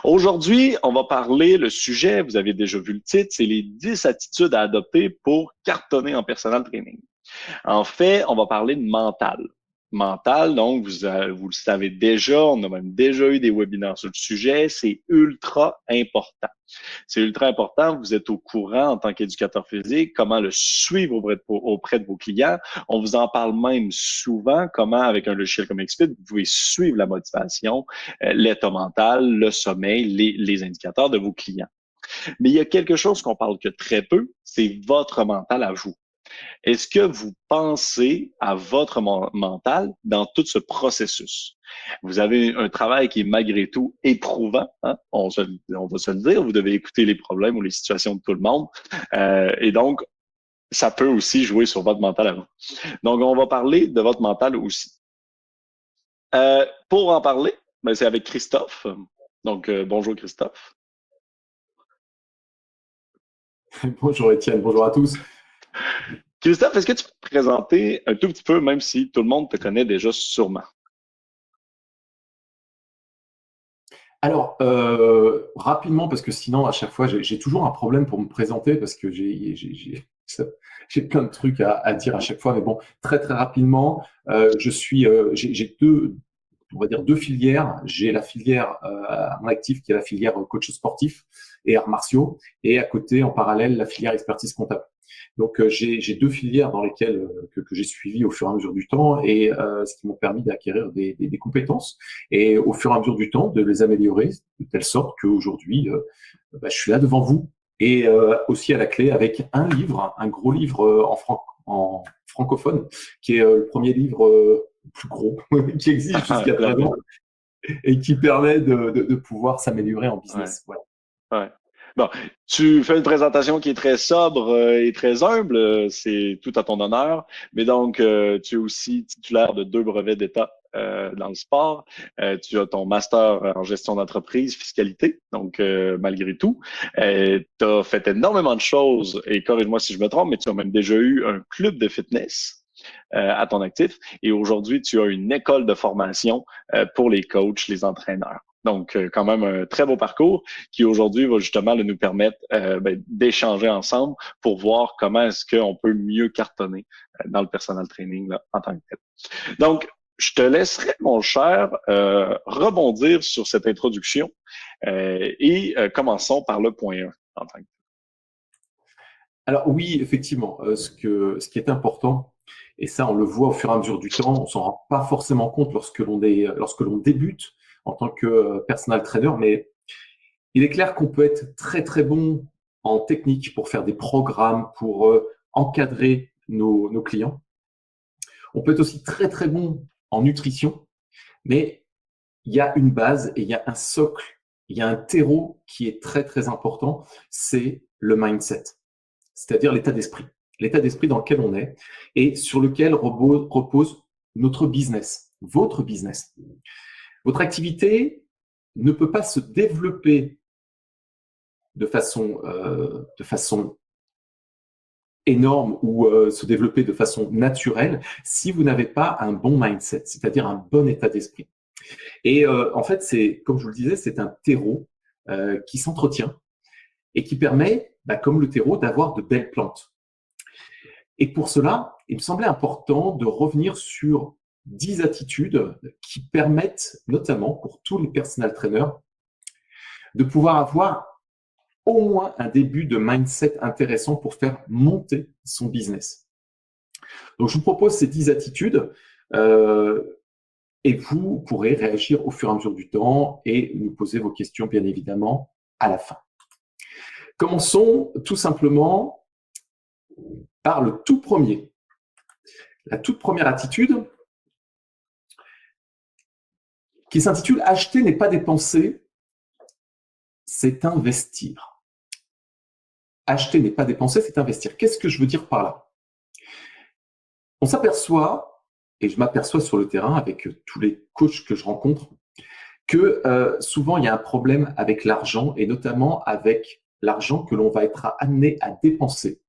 Aujourd'hui, on va parler, le sujet, vous avez déjà vu le titre, c'est les 10 attitudes à adopter pour cartonner en personal training. En fait, on va parler de mental. Mental, donc, vous le savez déjà, on a même déjà eu des webinaires sur le sujet, c'est ultra important. C'est ultra important, vous êtes au courant en tant qu'éducateur physique, comment le suivre auprès de vos clients. On vous en parle même souvent, comment, avec un logiciel comme XFIT, vous pouvez suivre la motivation, l'état mental, le sommeil, les indicateurs de vos clients. Mais il y a quelque chose qu'on parle que très peu, c'est votre mental à vous. Est-ce que vous pensez à votre mental dans tout ce processus? Vous avez un travail qui est malgré tout éprouvant, hein? On va se le dire, vous devez écouter les problèmes ou les situations de tout le monde. Et donc, ça peut aussi jouer sur votre mental à vous. Donc, on va parler de votre mental aussi. Pour en parler, ben, c'est avec Christophe. Donc, bonjour Christophe. Bonjour Étienne, bonjour à tous. Christophe, est-ce que tu peux te présenter un tout petit peu, même si tout le monde te connaît déjà sûrement? Alors, rapidement, parce que sinon, à chaque fois, j'ai toujours un problème pour me présenter parce que j'ai plein de trucs à dire à chaque fois. Mais bon, très très rapidement, j'ai on va dire deux filières. J'ai la filière en actif qui est la filière coach sportif et arts martiaux, et à côté, en parallèle, la filière expertise comptable. Donc, j'ai deux filières dans lesquelles que j'ai suivi au fur et à mesure du temps, et ce qui m'ont permis d'acquérir des compétences et au fur et à mesure du temps de les améliorer de telle sorte qu'aujourd'hui, je suis là devant vous, et aussi à la clé avec un livre, un gros livre en francophone, qui est le premier livre le plus gros qui existe jusqu'à présent et qui permet de pouvoir s'améliorer en business. Ouais. Voilà. Ouais. Bon, tu fais une présentation qui est très sobre et très humble, c'est tout à ton honneur, mais donc tu es aussi titulaire de 2 brevets d'État dans le sport. Tu as ton master en gestion d'entreprise, fiscalité, donc malgré tout. Tu as fait énormément de choses, et corrige-moi si je me trompe, mais tu as même déjà eu un club de fitness à ton actif, et aujourd'hui tu as une école de formation pour les coachs, les entraîneurs. Donc, quand même un très beau parcours qui aujourd'hui va justement nous permettre d'échanger ensemble pour voir comment est-ce qu'on peut mieux cartonner dans le personal training là, en tant que tel. Donc, je te laisserai, mon cher, rebondir sur cette introduction et commençons par le point 1 en tant que tel. Alors oui, effectivement, ce qui est important, et ça on le voit au fur et à mesure du temps, on s'en rend pas forcément compte lorsque l'on débute en tant que personal trainer, mais il est clair qu'on peut être très très bon en technique pour faire des programmes, pour encadrer nos clients. On peut être aussi très très bon en nutrition, mais il y a une base et il y a un socle, il y a un terreau qui est très très important, c'est le mindset, c'est-à-dire l'état d'esprit dans lequel on est et sur lequel repose notre business, votre business. Votre activité ne peut pas se développer de façon énorme ou se développer de façon naturelle si vous n'avez pas un bon mindset, c'est-à-dire un bon état d'esprit. Et en fait, comme je vous le disais, c'est un terreau qui s'entretient et qui permet, comme le terreau, d'avoir de belles plantes. Et pour cela, il me semblait important de revenir sur 10 attitudes qui permettent, notamment pour tous les personal trainers, de pouvoir avoir au moins un début de mindset intéressant pour faire monter son business. Donc, je vous propose ces 10 attitudes et vous pourrez réagir au fur et à mesure du temps et nous poser vos questions, bien évidemment, à la fin. Commençons tout simplement par le tout premier. La toute première attitude qui s'intitule « Acheter n'est pas dépenser, c'est investir ». Acheter n'est pas dépenser, c'est investir. Qu'est-ce que je veux dire par là? On s'aperçoit, et je m'aperçois sur le terrain avec tous les coachs que je rencontre, que souvent il y a un problème avec l'argent et notamment avec l'argent que l'on va être amené à dépenser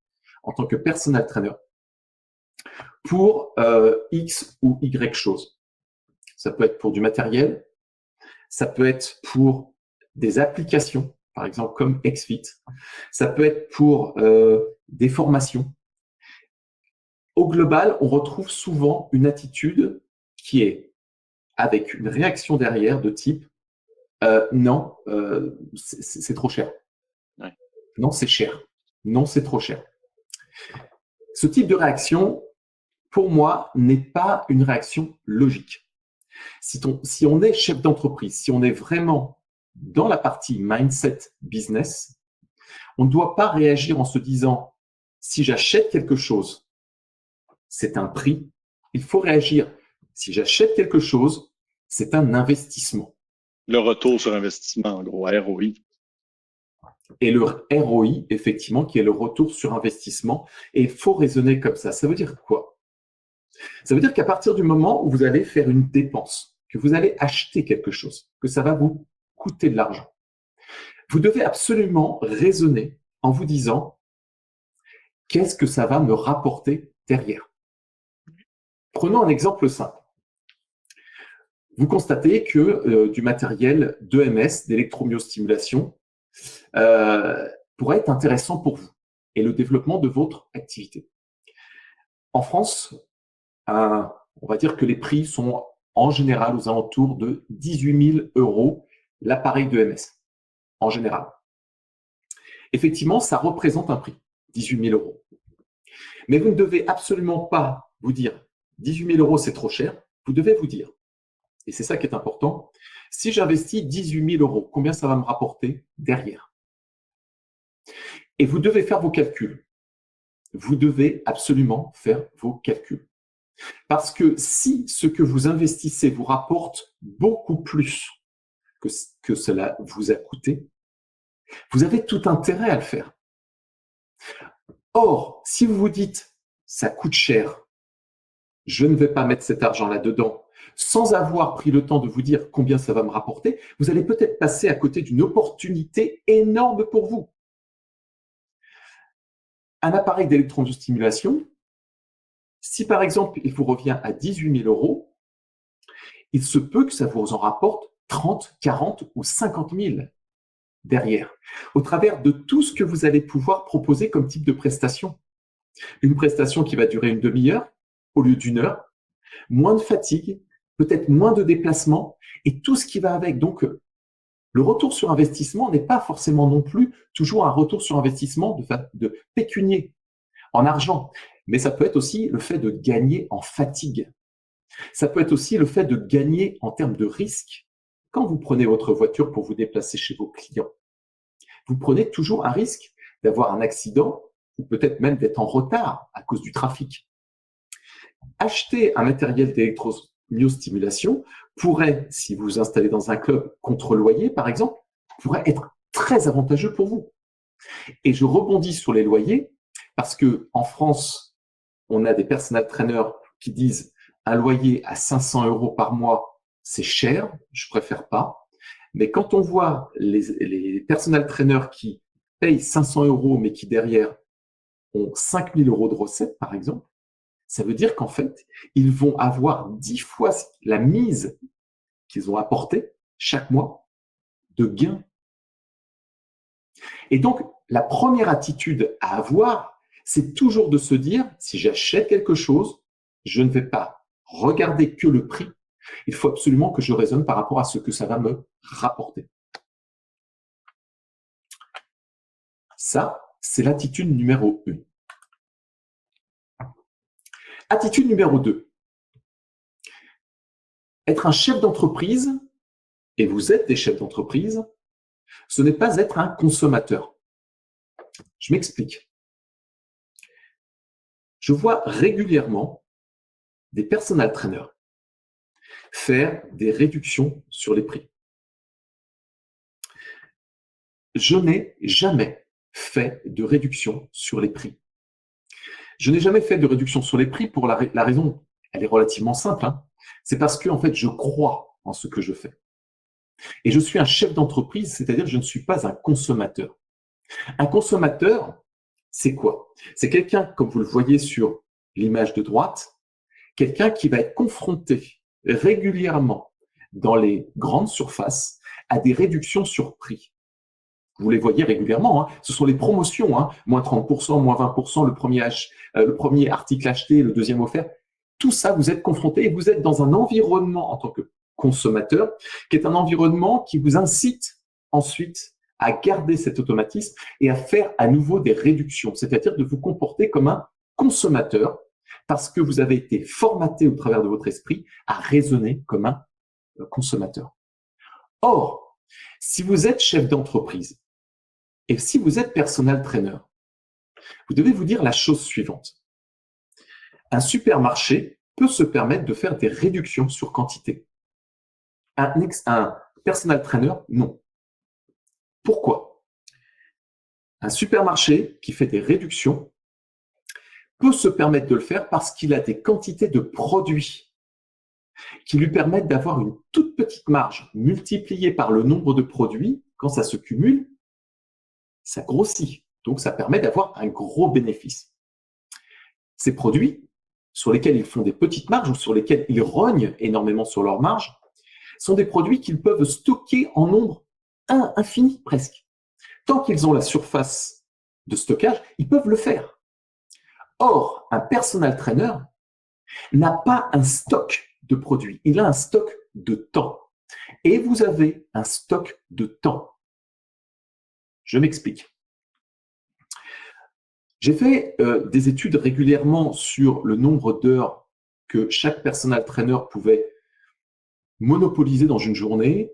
en tant que personal trainer pour X ou Y choses. Ça peut être pour du matériel, ça peut être pour des applications, par exemple comme XFIT, ça peut être pour des formations. Au global, on retrouve souvent une attitude qui est avec une réaction derrière de type non, c'est trop cher. Ouais. Non, c'est cher. Non, c'est trop cher. Ce type de réaction, pour moi, n'est pas une réaction logique. Si on est chef d'entreprise, si on est vraiment dans la partie mindset business, on ne doit pas réagir en se disant si j'achète quelque chose, c'est un prix. Il faut réagir si j'achète quelque chose, c'est un investissement. Le retour sur investissement, en gros, ROI. Et le ROI, effectivement, qui est le retour sur investissement. Et il faut raisonner comme ça. Ça veut dire quoi? Ça veut dire qu'à partir du moment où vous allez faire une dépense, que vous allez acheter quelque chose, que ça va vous coûter de l'argent, vous devez absolument raisonner en vous disant qu'est-ce que ça va me rapporter derrière. Prenons un exemple simple. Vous constatez que du matériel d'EMS, d'électromyostimulation, pourrait être intéressant pour vous et le développement de votre activité. En France, on va dire que les prix sont en général aux alentours de 18 000 € l'appareil d'EMS, en général. Effectivement, ça représente un prix, 18 000 €. Mais vous ne devez absolument pas vous dire 18 000 € c'est trop cher, vous devez vous dire, et c'est ça qui est important, si j'investis 18 000 €, combien ça va me rapporter derrière? Et vous devez faire vos calculs. Vous devez absolument faire vos calculs. Parce que si ce que vous investissez vous rapporte beaucoup plus que cela vous a coûté, vous avez tout intérêt à le faire. Or, si vous vous dites « ça coûte cher, je ne vais pas mettre cet argent là-dedans », sans avoir pris le temps de vous dire combien ça va me rapporter, vous allez peut-être passer à côté d'une opportunité énorme pour vous. Un appareil d'électrostimulation, si par exemple il vous revient à 18 000 €, il se peut que ça vous en rapporte 30, 40 ou 50 000 derrière, au travers de tout ce que vous allez pouvoir proposer comme type de prestation. Une prestation qui va durer une demi-heure au lieu d'une heure, moins de fatigue, peut-être moins de déplacement et tout ce qui va avec. Donc, le retour sur investissement n'est pas forcément non plus toujours un retour sur investissement de pécunier, en argent, mais ça peut être aussi le fait de gagner en fatigue. Ça peut être aussi le fait de gagner en termes de risque. Quand vous prenez votre voiture pour vous déplacer chez vos clients, vous prenez toujours un risque d'avoir un accident ou peut-être même d'être en retard à cause du trafic. Acheter un matériel d'électromyostimulation pourrait, si vous vous installez dans un club contre loyer par exemple, pourrait être très avantageux pour vous. Et je rebondis sur les loyers parce que en France, on a des personal trainers qui disent un loyer à 500 € par mois, c'est cher, je préfère pas. Mais quand on voit les personal trainers qui payent 500 € mais qui derrière ont 5 000 € de recettes, par exemple, ça veut dire qu'en fait, ils vont avoir 10 fois la mise qu'ils ont apportée chaque mois de gains. Et donc, la première attitude à avoir, c'est toujours de se dire, si j'achète quelque chose, je ne vais pas regarder que le prix. Il faut absolument que je raisonne par rapport à ce que ça va me rapporter. Ça, c'est l'attitude numéro 1. Attitude numéro 2. Être un chef d'entreprise, et vous êtes des chefs d'entreprise, ce n'est pas être un consommateur. Je m'explique. Je vois régulièrement des personal trainers faire des réductions sur les prix. Je n'ai jamais fait de réduction sur les prix. Je n'ai jamais fait de réduction sur les prix pour la raison, elle est relativement simple. C'est parce que en fait, je crois en ce que je fais. Et je suis un chef d'entreprise, c'est-à-dire que je ne suis pas un consommateur. Un consommateur, C'est quoi? C'est quelqu'un, comme vous le voyez sur l'image de droite, quelqu'un qui va être confronté régulièrement dans les grandes surfaces à des réductions sur prix. Vous les voyez régulièrement, hein. Ce sont les promotions, hein. Moins 30%, moins 20%, le premier article acheté, le deuxième offert. Tout ça, vous êtes confronté et vous êtes dans un environnement en tant que consommateur qui est un environnement qui vous incite ensuite à garder cet automatisme et à faire à nouveau des réductions, c'est-à-dire de vous comporter comme un consommateur parce que vous avez été formaté au travers de votre esprit à raisonner comme un consommateur. Or, si vous êtes chef d'entreprise et si vous êtes personal trainer, vous devez vous dire la chose suivante. Un supermarché peut se permettre de faire des réductions sur quantité. Un personal trainer, non. Pourquoi? Un supermarché qui fait des réductions peut se permettre de le faire parce qu'il a des quantités de produits qui lui permettent d'avoir une toute petite marge multipliée par le nombre de produits. Quand ça se cumule, ça grossit. Donc, ça permet d'avoir un gros bénéfice. Ces produits, sur lesquels ils font des petites marges ou sur lesquels ils rognent énormément sur leur marge, sont des produits qu'ils peuvent stocker en nombre infini presque. Tant qu'ils ont la surface de stockage, ils peuvent le faire. Or, un personal trainer n'a pas un stock de produits, il a un stock de temps. Et vous avez un stock de temps. Je m'explique. J'ai fait des études régulièrement sur le nombre d'heures que chaque personal trainer pouvait monopoliser dans une journée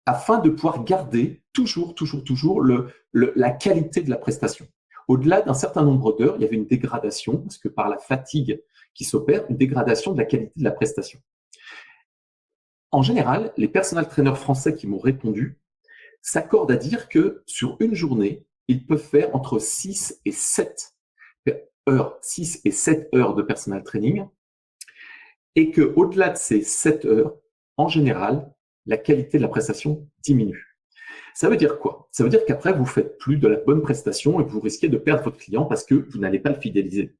afin de pouvoir garder toujours la qualité de la prestation. Au-delà d'un certain nombre d'heures, il y avait une dégradation, parce que par la fatigue qui s'opère, une dégradation de la qualité de la prestation. En général, les personal trainers français qui m'ont répondu s'accordent à dire que sur une journée, ils peuvent faire entre 6 et 7 heures de personal training et qu'au-delà de ces 7 heures, en général, la qualité de la prestation diminue. Ça veut dire quoi? Ça veut dire qu'après, vous faites plus de la bonne prestation et que vous risquez de perdre votre client parce que vous n'allez pas le fidéliser.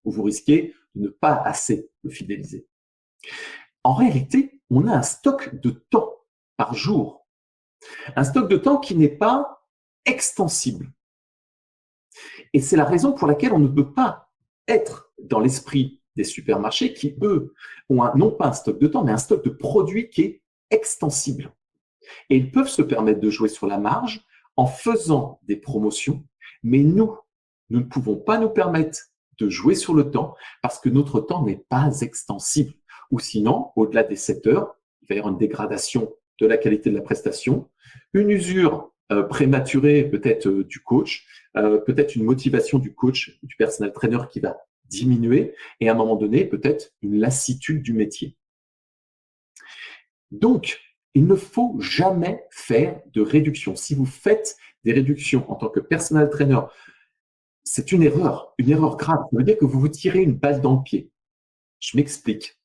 Ou vous risquez de ne pas assez le fidéliser. En réalité, on a un stock de temps par jour. Un stock de temps qui n'est pas extensible. Et c'est la raison pour laquelle on ne peut pas être dans l'esprit des supermarchés qui, eux, ont non pas un stock de temps, mais un stock de produits qui est extensible. Et ils peuvent se permettre de jouer sur la marge en faisant des promotions, mais nous ne pouvons pas nous permettre de jouer sur le temps parce que notre temps n'est pas extensible. Ou sinon, au-delà des 7 heures, il va y avoir une dégradation de la qualité de la prestation, une usure prématurée peut-être du coach, peut-être une motivation du coach, du personal trainer qui va diminuer et à un moment donné, peut-être une lassitude du métier. Donc, il ne faut jamais faire de réduction. Si vous faites des réductions en tant que personal trainer, c'est une erreur grave. Ça veut dire que vous vous tirez une balle dans le pied. Je m'explique.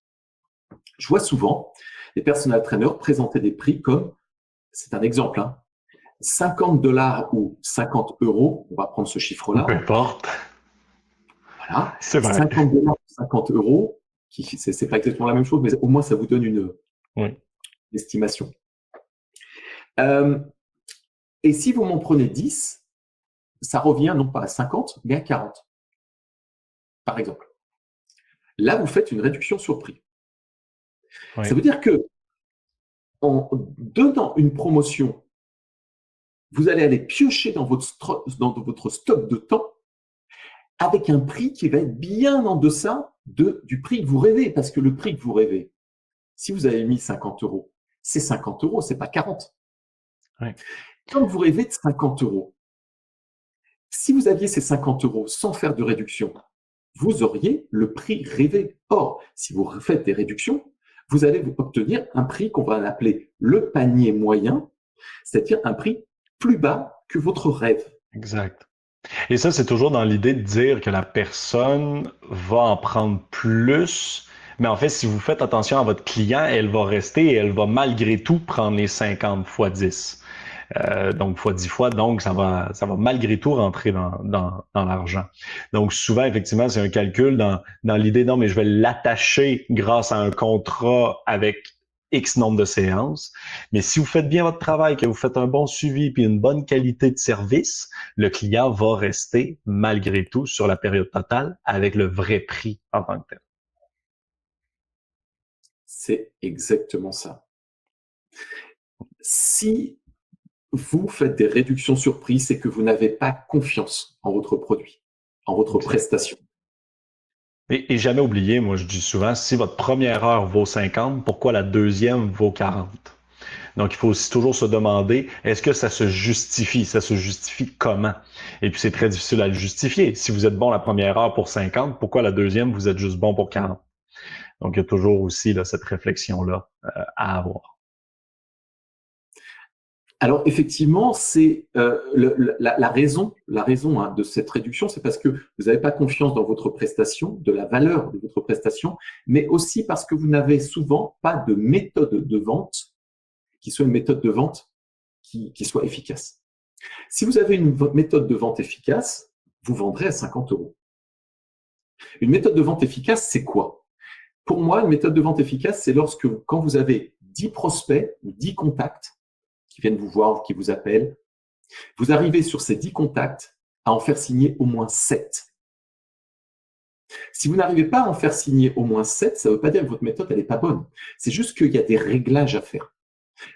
Je vois souvent des personal trainers présenter des prix comme, c'est un exemple, hein, $50 ou 50 €, on va prendre ce chiffre-là. Peu importe. Voilà. C'est vrai. $50 ou 50 €, c'est pas exactement la même chose, mais au moins ça vous donne une estimation. Et si vous m'en prenez 10, ça revient non pas à 50, mais à 40, par exemple. Là, vous faites une réduction sur prix. Ça veut dire que en donnant une promotion, vous allez aller piocher dans votre stock de temps avec un prix qui va être bien en deçà du prix que vous rêvez. Parce que le prix que vous rêvez, si vous avez mis 50 €, c'est 50 €, c'est pas 40. Quand vous rêvez de 50 €, si vous aviez ces 50 € sans faire de réduction, vous auriez le prix rêvé. Or, si vous faites des réductions, vous allez obtenir un prix qu'on va appeler le panier moyen, c'est-à-dire un prix plus bas que votre rêve. Exact. Et ça, c'est toujours dans l'idée de dire que la personne va en prendre plus, mais en fait, si vous faites attention à votre client, elle va rester et elle va malgré tout prendre les 50 fois 10. Donc fois 10 fois, donc ça va malgré tout rentrer dans l'argent. Donc souvent, effectivement, c'est un calcul dans l'idée, non, mais je vais l'attacher grâce à un contrat avec X nombre de séances. Mais si vous faites bien votre travail, que vous faites un bon suivi puis une bonne qualité de service, le client va rester malgré tout sur la période totale avec le vrai prix en tant que tel. C'est exactement ça. Si vous faites des réductions sur prix, c'est que vous n'avez pas confiance en votre produit, en votre prestation. Et jamais oublier, moi je dis souvent, si votre première heure vaut 50, pourquoi la deuxième vaut 40? Donc il faut aussi toujours se demander, est-ce que ça se justifie? Ça se justifie comment? Et puis c'est très difficile à le justifier. Si vous êtes bon la première heure pour 50, pourquoi la deuxième, vous êtes juste bon pour 40? Donc il y a toujours aussi là, cette réflexion-là à avoir. Alors effectivement, c'est la raison de cette réduction, c'est parce que vous n'avez pas confiance dans votre prestation, de la valeur de votre prestation, mais aussi parce que vous n'avez souvent pas de méthode de vente qui soit une méthode de vente qui soit efficace. Si vous avez une méthode de vente efficace, vous vendrez à 50 €. Une méthode de vente efficace, c'est quoi? Pour moi, une méthode de vente efficace, c'est quand vous avez 10 prospects ou 10 contacts qui viennent vous voir ou qui vous appellent, vous arrivez sur ces 10 contacts à en faire signer au moins 7. Si vous n'arrivez pas à en faire signer au moins 7, ça ne veut pas dire que votre méthode elle n'est pas bonne. C'est juste qu'il y a des réglages à faire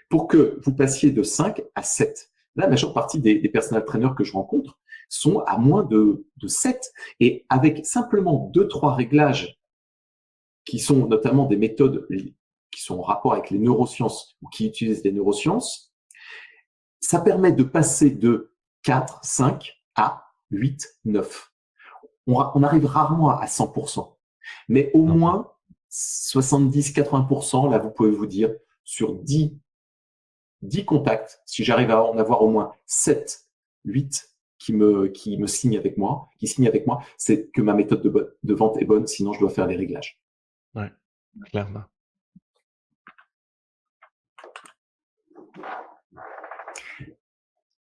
pour que vous passiez de 5 à 7. La majeure partie des personal trainers que je rencontre sont à moins de 7. Et avec simplement 2-3 réglages qui sont notamment des méthodes qui sont en rapport avec les neurosciences ou qui utilisent les neurosciences, ça permet de passer de 4, 5 à 8, 9. On arrive rarement à 100%, mais au moins 70, 80%, là, vous pouvez vous dire, sur 10 contacts, si j'arrive à en avoir au moins 7, 8 qui me signent avec moi, c'est que ma méthode de vente est bonne, sinon je dois faire les réglages. Oui, clairement.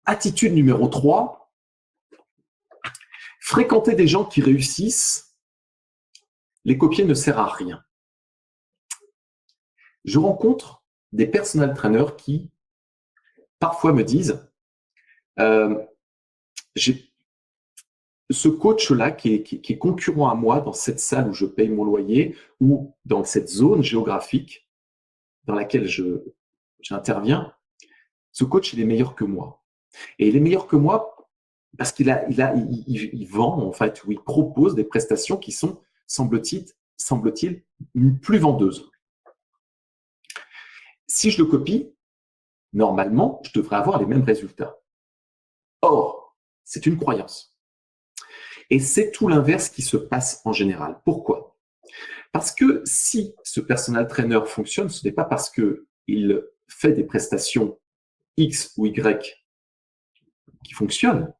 Attitude numéro 3, fréquenter des gens qui réussissent, les copier ne sert à rien. Je rencontre des personal trainers qui parfois me disent ce coach-là qui est concurrent à moi dans cette salle où je paye mon loyer ou dans cette zone géographique dans laquelle j'interviens, ce coach, il est meilleur que moi. Et il est meilleur que moi parce qu'il vend, en fait, ou il propose des prestations qui sont, semble-t-il, plus vendeuses. Si je le copie, normalement, je devrais avoir les mêmes résultats. Or, c'est une croyance. Et c'est tout l'inverse qui se passe en général. Pourquoi? Parce que si ce personal trainer fonctionne, ce n'est pas parce qu'il fait des prestations X ou Y qui fonctionnent,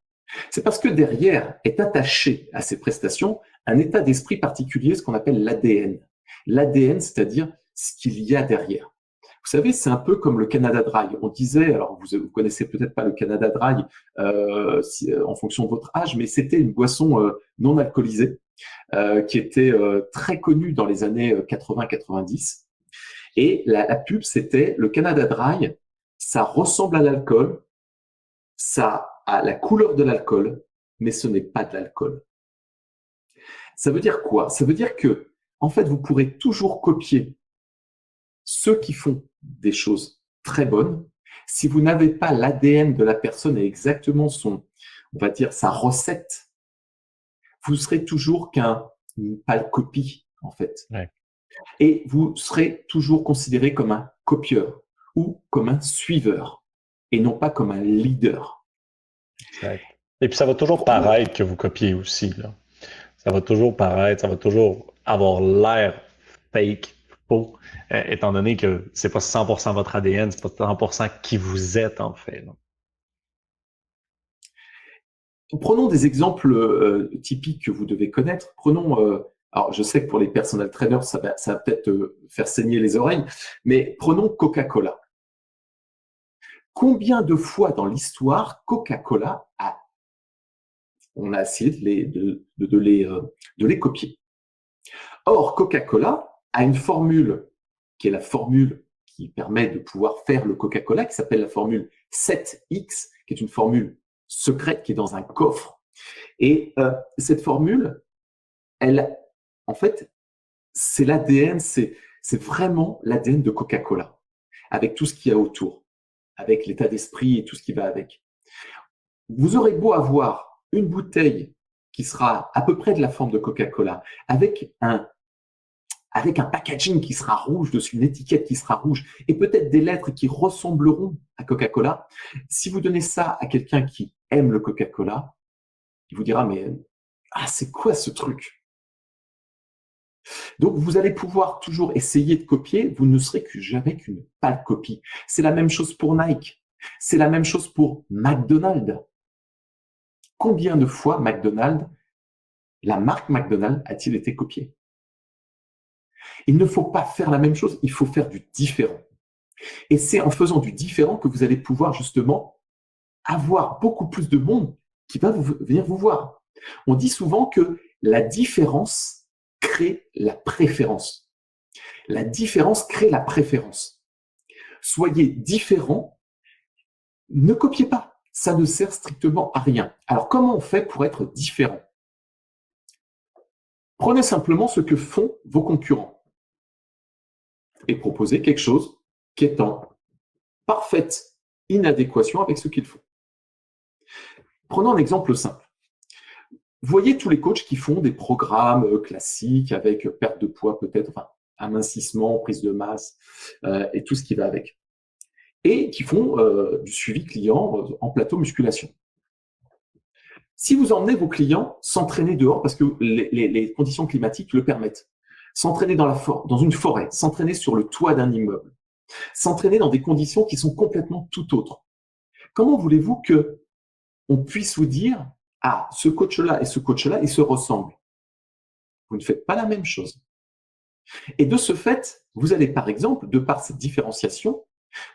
c'est parce que derrière est attaché à ces prestations un état d'esprit particulier, ce qu'on appelle l'ADN. L'ADN, c'est-à-dire ce qu'il y a derrière. Vous savez, c'est un peu comme le Canada Dry. On disait, alors vous connaissez peut-être pas le Canada Dry en fonction de votre âge, mais c'était une boisson non alcoolisée qui était très connue dans les années 80-90. Et la pub, c'était le Canada Dry, ça ressemble à l'alcool, ça a la couleur de l'alcool, mais ce n'est pas de l'alcool. Ça veut dire quoi? Ça veut dire que, en fait, vous pourrez toujours copier ceux qui font des choses très bonnes. Si vous n'avez pas l'ADN de la personne et exactement on va dire, sa recette, vous serez toujours une pâle copie, en fait. Ouais. Et vous serez toujours considéré comme un copieur ou comme un suiveur et non pas comme un leader. Exact. Et puis ça va toujours paraître que vous copiez aussi, là. Ça va toujours paraître, ça va toujours avoir l'air fake, faux, étant donné que c'est pas 100% votre ADN, c'est pas 100% qui vous êtes en fait. Là. Prenons des exemples typiques que vous devez connaître. Prenons, alors je sais que pour les personal trainers, ça va peut-être faire saigner les oreilles, mais prenons Coca-Cola. Combien de fois dans l'histoire Coca-Cola on a essayé de les copier? Or, Coca-Cola a une formule qui est la formule qui permet de pouvoir faire le Coca-Cola, qui s'appelle la formule 7X, qui est une formule secrète qui est dans un coffre. Et cette formule, en fait, c'est l'ADN, c'est vraiment l'ADN de Coca-Cola, avec tout ce qu'il y a autour, avec l'état d'esprit et tout ce qui va avec. Vous aurez beau avoir une bouteille qui sera à peu près de la forme de Coca-Cola, avec un packaging qui sera rouge dessus, une étiquette qui sera rouge, et peut-être des lettres qui ressembleront à Coca-Cola. Si vous donnez ça à quelqu'un qui aime le Coca-Cola, il vous dira, mais c'est quoi ce truc? Donc, vous allez pouvoir toujours essayer de copier, vous ne serez jamais qu'une pâle copie. C'est la même chose pour Nike, c'est la même chose pour McDonald's. Combien de fois McDonald's, la marque McDonald's, a-t-il été copiée? Il ne faut pas faire la même chose, il faut faire du différent. Et c'est en faisant du différent que vous allez pouvoir justement avoir beaucoup plus de monde qui va venir vous voir. On dit souvent que la différence crée la préférence. La différence crée la préférence. Soyez différent, ne copiez pas, ça ne sert strictement à rien. Alors comment on fait pour être différent? Prenez simplement ce que font vos concurrents et proposez quelque chose qui est en parfaite inadéquation avec ce qu'ils font. Prenons un exemple simple. Vous voyez tous les coachs qui font des programmes classiques avec perte de poids peut-être, enfin amincissement, prise de masse et tout ce qui va avec. Et qui font du suivi client en plateau musculation. Si vous emmenez vos clients s'entraîner dehors parce que les conditions climatiques le permettent, s'entraîner dans une forêt, s'entraîner sur le toit d'un immeuble, s'entraîner dans des conditions qui sont complètement tout autres. Comment voulez-vous que on puisse vous dire ce coach-là et ce coach-là, ils se ressemblent? Vous ne faites pas la même chose. Et de ce fait, vous allez par exemple, de par cette différenciation,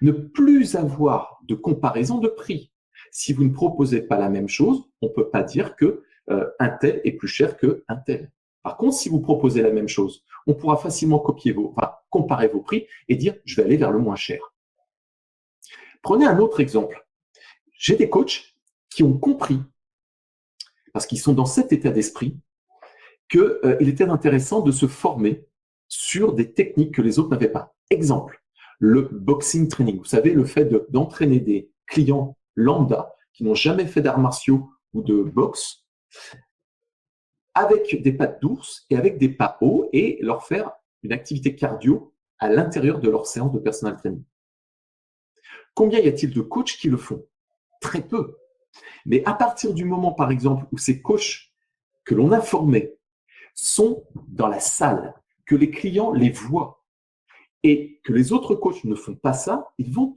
ne plus avoir de comparaison de prix. Si vous ne proposez pas la même chose, on ne peut pas dire que un tel est plus cher qu'un tel. Par contre, si vous proposez la même chose, on pourra facilement comparer vos prix et dire je vais aller vers le moins cher. Prenez un autre exemple. J'ai des coachs qui ont compris, parce qu'ils sont dans cet état d'esprit, qu'il était intéressant de se former sur des techniques que les autres n'avaient pas. Exemple, le boxing training. Vous savez, le fait d'entraîner des clients lambda qui n'ont jamais fait d'arts martiaux ou de boxe avec des pattes d'ours et avec des pas hauts et leur faire une activité cardio à l'intérieur de leur séance de personal training. Combien y a-t-il de coachs qui le font? Très peu. Mais à partir du moment, par exemple, où ces coachs que l'on a formés sont dans la salle, que les clients les voient et que les autres coachs ne font pas ça, ils vont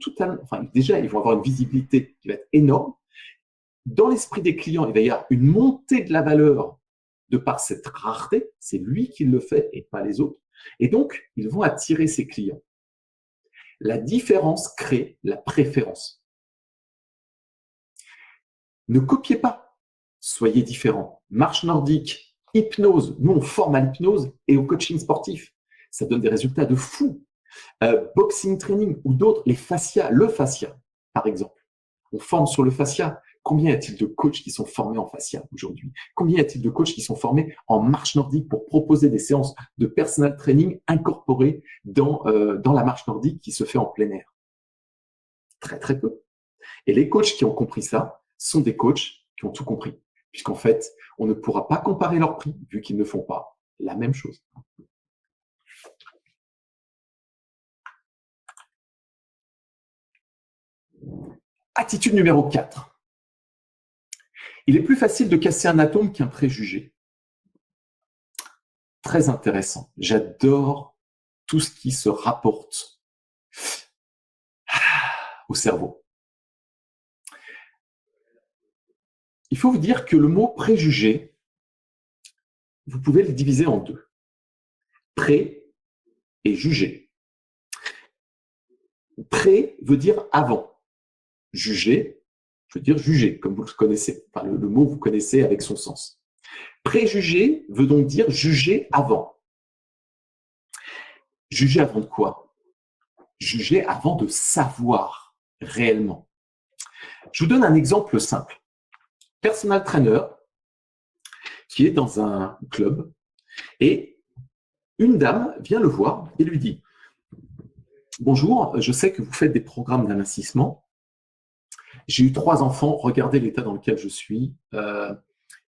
déjà, ils vont avoir une visibilité qui va être énorme. Dans l'esprit des clients, il va y avoir une montée de la valeur de par cette rareté. C'est lui qui le fait et pas les autres. Et donc, ils vont attirer ces clients. La différence crée la préférence. Ne copiez pas, soyez différents. Marche nordique, hypnose, nous on forme à l'hypnose et au coaching sportif. Ça donne des résultats de fou. Boxing training ou d'autres, le fascia par exemple. On forme sur le fascia. Combien y a-t-il de coachs qui sont formés en fascia aujourd'hui? Combien y a-t-il de coachs qui sont formés en marche nordique pour proposer des séances de personal training incorporées dans la marche nordique qui se fait en plein air? Très, très peu. Et les coachs qui ont compris ça sont des coachs qui ont tout compris. Puisqu'en fait, on ne pourra pas comparer leurs prix vu qu'ils ne font pas la même chose. Attitude numéro 4. Il est plus facile de casser un atome qu'un préjugé. Très intéressant. J'adore tout ce qui se rapporte au cerveau. Il faut vous dire que le mot préjugé, vous pouvez le diviser en deux. Pré et jugé. Pré veut dire avant. Juger, je veux dire juger, comme vous le connaissez. Enfin, le mot, vous connaissez avec son sens. Préjuger veut donc dire juger avant. Juger avant de quoi? Juger avant de savoir réellement. Je vous donne un exemple simple. Personal trainer qui est dans un club et une dame vient le voir et lui dit « Bonjour, je sais que vous faites des programmes d'investissement. J'ai eu 3 enfants, regardez l'état dans lequel je suis.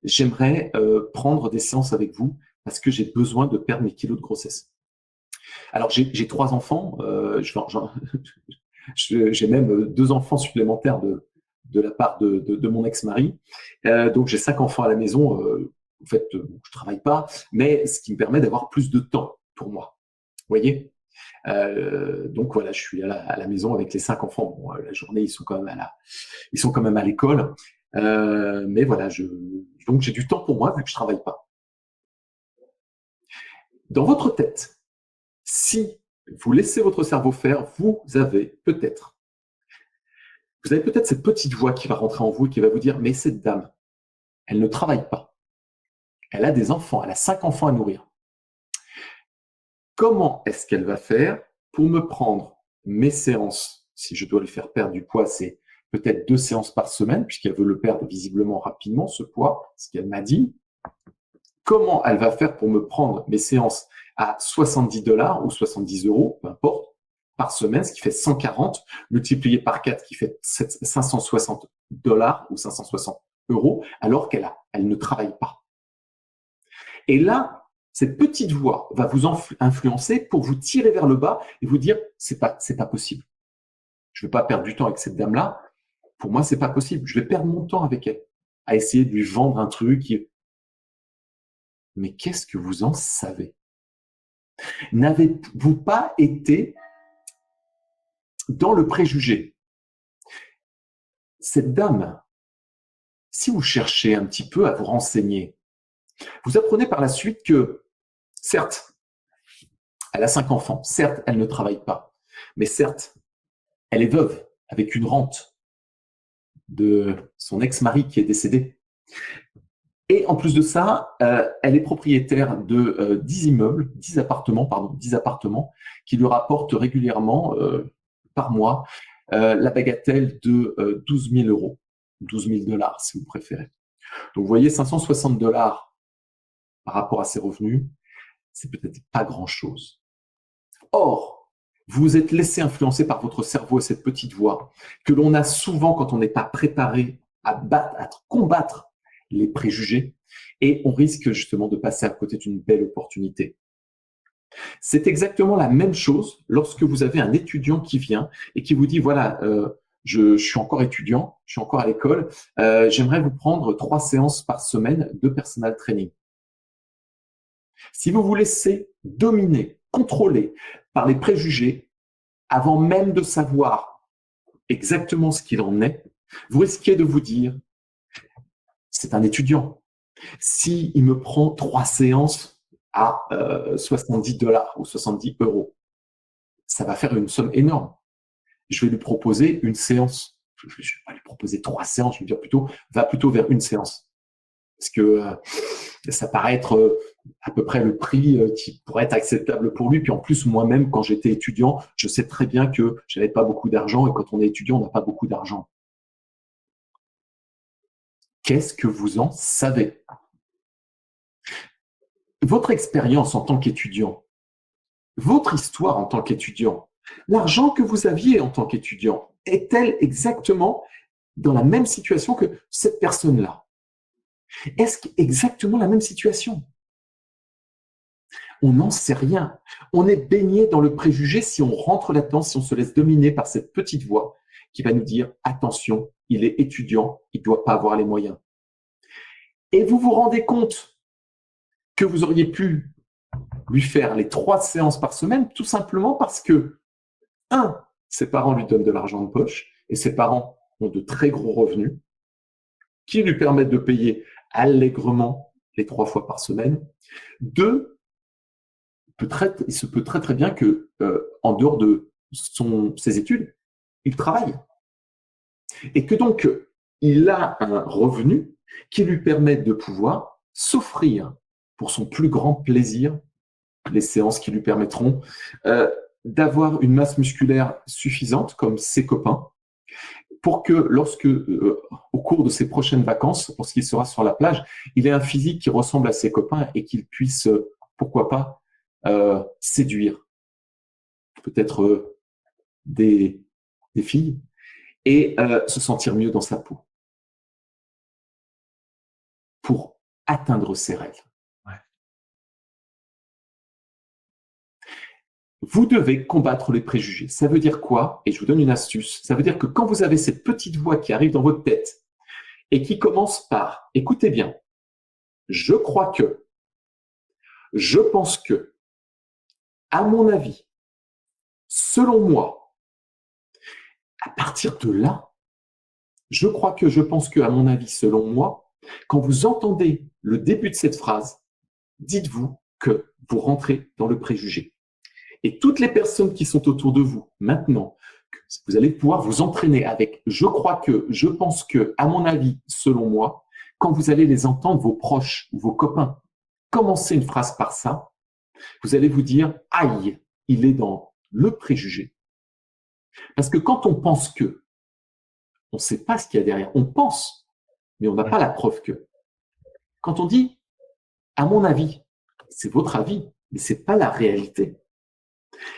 J'aimerais prendre des séances avec vous parce que j'ai besoin de perdre mes kilos de grossesse. » Alors, j'ai 3 enfants, j'ai même 2 enfants supplémentaires de la part de mon ex-mari. Donc, j'ai 5 enfants à la maison. En fait, je travaille pas, mais ce qui me permet d'avoir plus de temps pour moi. Vous voyez? Donc voilà, je suis à la maison avec les 5 enfants. Bon, la journée, ils sont quand même à l'école. Mais voilà, donc j'ai du temps pour moi vu que je travaille pas. Dans votre tête, si vous laissez votre cerveau faire, vous avez peut-être cette petite voix qui va rentrer en vous et qui va vous dire « Mais cette dame, elle ne travaille pas. Elle a des enfants, elle a 5 enfants à nourrir. Comment est-ce qu'elle va faire pour me prendre mes séances? Si je dois lui faire perdre du poids, c'est peut-être 2 séances par semaine, puisqu'elle veut le perdre visiblement rapidement, ce poids, ce qu'elle m'a dit. Comment elle va faire pour me prendre mes séances à 70 $ ou 70 €, peu importe, par semaine, ce qui fait 140, multiplié par 4, qui fait 560 $ ou 560 €, alors elle ne travaille pas. Et là, cette petite voix va vous influencer pour vous tirer vers le bas et vous dire c'est pas possible. Je ne veux pas perdre du temps avec cette dame-là. Pour moi, c'est pas possible. Je vais perdre mon temps avec elle à essayer de lui vendre un truc. Mais qu'est-ce que vous en savez? N'avez-vous pas été dans le préjugé? Cette dame, si vous cherchez un petit peu à vous renseigner, vous apprenez par la suite que, certes, elle a 5 enfants, certes, elle ne travaille pas, mais certes, elle est veuve avec une rente de son ex-mari qui est décédé. Et en plus de ça, elle est propriétaire de 10 appartements qui lui rapportent régulièrement par mois la bagatelle de 12 000 €, 12 000 $ si vous préférez. Donc vous voyez, 560 $ par rapport à ses revenus, c'est peut-être pas grand-chose. Or, vous vous êtes laissé influencer par votre cerveau et cette petite voix que l'on a souvent quand on n'est pas préparé à combattre les préjugés, et on risque justement de passer à côté d'une belle opportunité. C'est exactement la même chose lorsque vous avez un étudiant qui vient et qui vous dit, voilà, je suis encore étudiant, je suis encore à l'école, j'aimerais vous prendre 3 séances par semaine de personal training. Si vous vous laissez dominer, contrôler par les préjugés, avant même de savoir exactement ce qu'il en est, vous risquez de vous dire, c'est un étudiant. S'il me prend 3 séances à 70 $ ou 70 €, ça va faire une somme énorme. Je vais lui proposer une séance. Je ne vais pas lui proposer 3 séances, je vais dire va plutôt vers une séance. Parce que ça paraît être à peu près le prix qui pourrait être acceptable pour lui. Puis en plus, moi-même, quand j'étais étudiant, je sais très bien que je n'avais pas beaucoup d'argent et quand on est étudiant, on n'a pas beaucoup d'argent. Qu'est-ce que vous en savez? Votre expérience en tant qu'étudiant, votre histoire en tant qu'étudiant, l'argent que vous aviez en tant qu'étudiant, est-elle exactement dans la même situation que cette personne-là? Est-ce exactement la même situation? On n'en sait rien. On est baigné dans le préjugé si on rentre là-dedans, si on se laisse dominer par cette petite voix qui va nous dire « Attention, il est étudiant, il ne doit pas avoir les moyens. » Et vous vous rendez compte que vous auriez pu lui faire les 3 séances par semaine tout simplement parce que, 1, ses parents lui donnent de l'argent de poche et ses parents ont de très gros revenus qui lui permettent de payer allègrement les 3 fois par semaine. 2, il se peut très très bien que en dehors de ses études, il travaille. Et que donc, il a un revenu qui lui permet de pouvoir s'offrir pour son plus grand plaisir les séances qui lui permettront d'avoir une masse musculaire suffisante comme ses copains pour que lorsque, au cours de ses prochaines vacances, lorsqu'il sera sur la plage, il ait un physique qui ressemble à ses copains et qu'il puisse, pourquoi pas, séduire peut-être des filles et se sentir mieux dans sa peau pour atteindre ses rêves. Ouais. Vous devez combattre les préjugés. Ça veut dire quoi? Et je vous donne une astuce. Ça veut dire que quand vous avez cette petite voix qui arrive dans votre tête et qui commence par, écoutez bien, je crois que, je pense que, à mon avis, selon moi, à partir de là, je crois que, je pense que, à mon avis, selon moi, quand vous entendez le début de cette phrase, dites-vous que vous rentrez dans le préjugé. Et toutes les personnes qui sont autour de vous, maintenant, vous allez pouvoir vous entraîner avec « je crois que, je pense que, à mon avis, selon moi », quand vous allez les entendre, vos proches ou vos copains, commencer une phrase par ça, vous allez vous dire « aïe, il est dans le préjugé ». Parce que quand on pense que, on ne sait pas ce qu'il y a derrière. On pense, mais on n'a pas la preuve que. Quand on dit « à mon avis », c'est votre avis, mais ce n'est pas la réalité.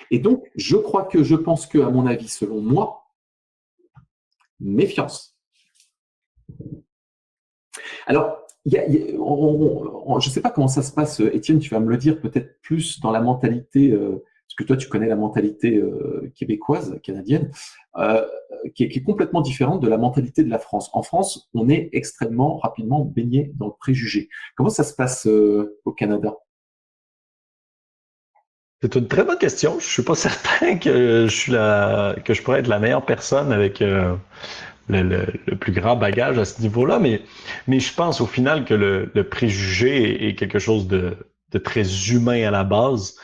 Et donc, je crois que, je pense que, à mon avis, selon moi, méfiance. Alors, je ne sais pas comment ça se passe, Étienne, tu vas me le dire peut-être plus dans la mentalité, parce que toi, tu connais la mentalité québécoise, canadienne, qui est complètement différente de la mentalité de la France. En France, on est extrêmement rapidement baigné dans le préjugé. Comment ça se passe au Canada? C'est une très bonne question. Je suis pas certain que je pourrais être la meilleure personne avec le plus grand bagage à ce niveau-là, mais je pense au final que le préjugé est quelque chose de très humain à la base.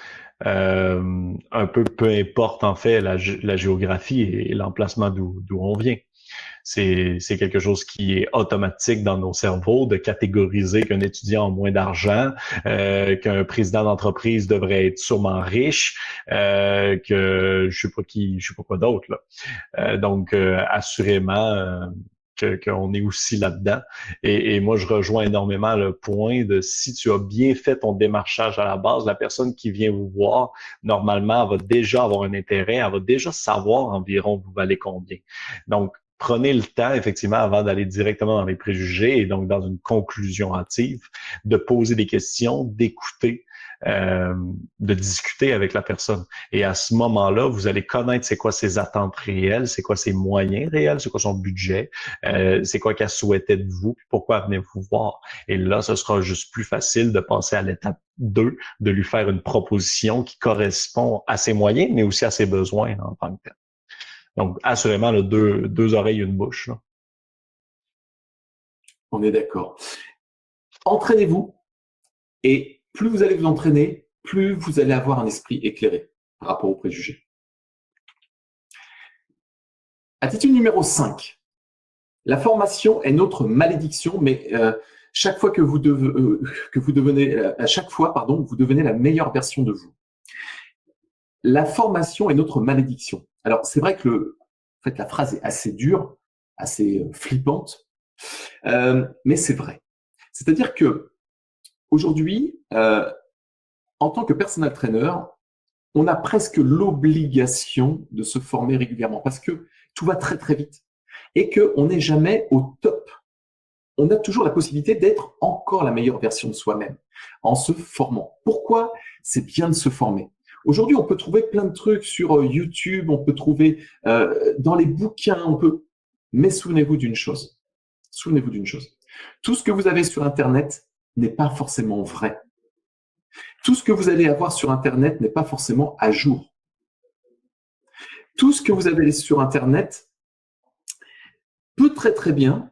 Un peu importe en fait la géographie et l'emplacement d'où on vient. C'est quelque chose qui est automatique dans nos cerveaux de catégoriser qu'un étudiant a moins d'argent, qu'un président d'entreprise devrait être sûrement riche, que je sais pas quoi d'autre là. Donc assurément. Qu'on est aussi là-dedans. Et moi, je rejoins énormément le point de si tu as bien fait ton démarchage à la base, la personne qui vient vous voir, normalement, elle va déjà avoir un intérêt, elle va déjà savoir environ vous valez combien. Donc, prenez le temps, effectivement, avant d'aller directement dans les préjugés et donc dans une conclusion hâtive, de poser des questions, d'écouter, de discuter avec la personne. Et à ce moment-là, vous allez connaître c'est quoi ses attentes réelles, c'est quoi ses moyens réels, c'est quoi son budget, c'est quoi qu'elle souhaitait de vous, puis pourquoi elle venait vous voir. Et là, ce sera juste plus facile de passer à l'étape 2, de lui faire une proposition qui correspond à ses moyens, mais aussi à ses besoins en tant que tel. Donc, assurément, là, deux oreilles, une bouche. Là. On est d'accord. Entraînez-vous et plus vous allez vous entraîner, plus vous allez avoir un esprit éclairé par rapport aux préjugés. Attitude numéro 5. La formation est notre malédiction, mais chaque fois vous devenez la meilleure version de vous. La formation est notre malédiction. Alors, c'est vrai que en fait, la phrase est assez dure, assez flippante, mais c'est vrai. C'est-à-dire que aujourd'hui, en tant que personal trainer, on a presque l'obligation de se former régulièrement parce que tout va très très vite et qu'on n'est jamais au top. On a toujours la possibilité d'être encore la meilleure version de soi-même en se formant. Pourquoi c'est bien de se former? Aujourd'hui, on peut trouver plein de trucs sur YouTube, on peut trouver dans les bouquins, mais souvenez-vous d'une chose. Souvenez-vous d'une chose. Tout ce que vous avez sur Internet n'est pas forcément vrai. Tout ce que vous allez avoir sur Internet n'est pas forcément à jour. Tout ce que vous avez sur Internet peut très très bien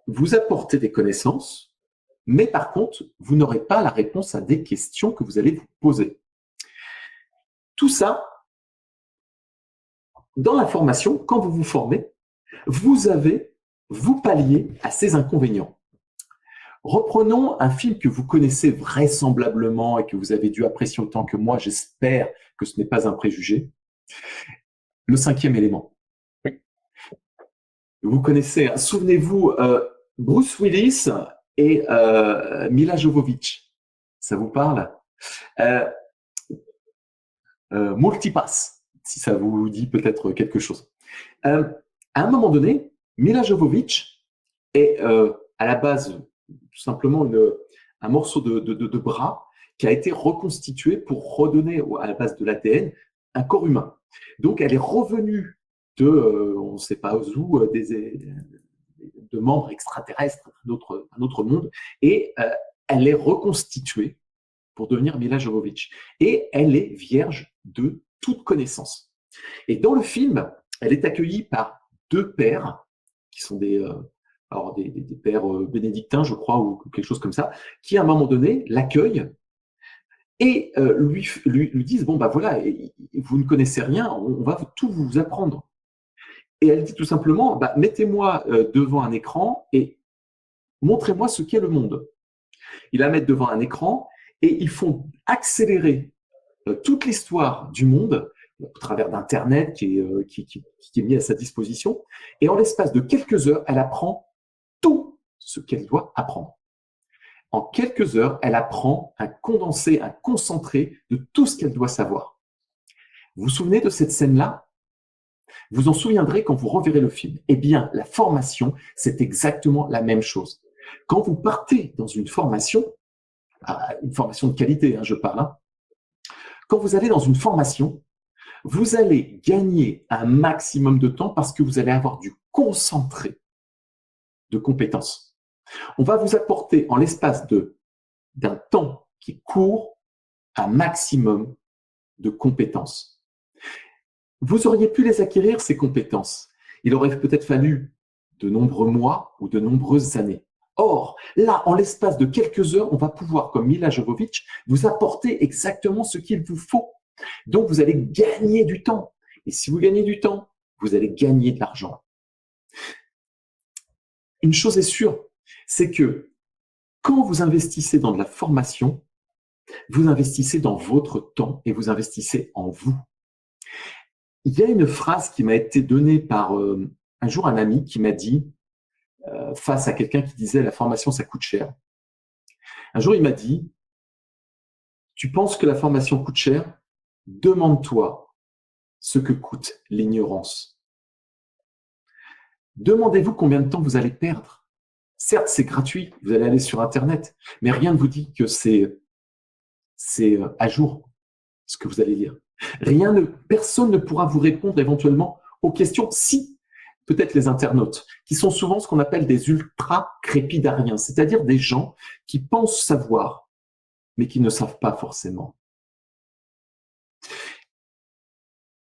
vous apporter des connaissances, mais par contre, vous n'aurez pas la réponse à des questions que vous allez vous poser. Tout ça, dans la formation, quand vous vous formez, vous palliez à ces inconvénients. Reprenons un film que vous connaissez vraisemblablement et que vous avez dû apprécier autant que moi. J'espère que ce n'est pas un préjugé. Le cinquième élément. Oui. Vous connaissez, souvenez-vous, Bruce Willis et Mila Jovovich. Ça vous parle? Multipass, si ça vous dit peut-être quelque chose. À un moment donné, Mila Jovovich est à la base tout simplement un morceau de bras qui a été reconstitué pour redonner à la base de l'ADN un corps humain. Donc, elle est revenue on ne sait pas où, de membres extraterrestres un autre monde, et elle est reconstituée pour devenir Mila Jovovich. Et elle est vierge de toute connaissance. Et dans le film, elle est accueillie par deux pères, qui sont des pères bénédictins, je crois, ou quelque chose comme ça, qui à un moment donné l'accueillent et lui disent, bon, bah voilà, vous ne connaissez rien, on va tout vous apprendre. Et elle dit tout simplement, bah, mettez-moi devant un écran et montrez-moi ce qu'est le monde. Ils la mettent devant un écran et ils font accélérer toute l'histoire du monde au travers d'Internet qui est mis à sa disposition. Et en l'espace de quelques heures, elle apprend tout ce qu'elle doit apprendre. En quelques heures, elle apprend un condensé, un concentré de tout ce qu'elle doit savoir. Vous vous souvenez de cette scène-là? Vous en souviendrez quand vous reverrez le film. Eh bien, la formation, c'est exactement la même chose. Quand vous partez dans une formation de qualité, je parle, quand vous allez dans une formation, vous allez gagner un maximum de temps parce que vous allez avoir du concentré de compétences. On va vous apporter en l'espace d'un temps qui est court un maximum de compétences. Vous auriez pu les acquérir, ces compétences. Il aurait peut-être fallu de nombreux mois ou de nombreuses années. Or, là, en l'espace de quelques heures, on va pouvoir, comme Mila Jovovich, vous apporter exactement ce qu'il vous faut. Donc, vous allez gagner du temps. Et si vous gagnez du temps, vous allez gagner de l'argent. Une chose est sûre, c'est que quand vous investissez dans de la formation, vous investissez dans votre temps et vous investissez en vous. Il y a une phrase qui m'a été donnée par un jour un ami qui m'a dit, face à quelqu'un qui disait « la formation, ça coûte cher ». Un jour, il m'a dit « Tu penses que la formation coûte cher? Demande-toi ce que coûte l'ignorance. Demandez-vous combien de temps vous allez perdre. Certes, c'est gratuit, vous allez aller sur Internet, mais rien ne vous dit que c'est à jour ce que vous allez lire. Personne ne pourra vous répondre éventuellement aux questions, si peut-être les internautes, qui sont souvent ce qu'on appelle des ultra-crépidariens, c'est-à-dire des gens qui pensent savoir, mais qui ne savent pas forcément.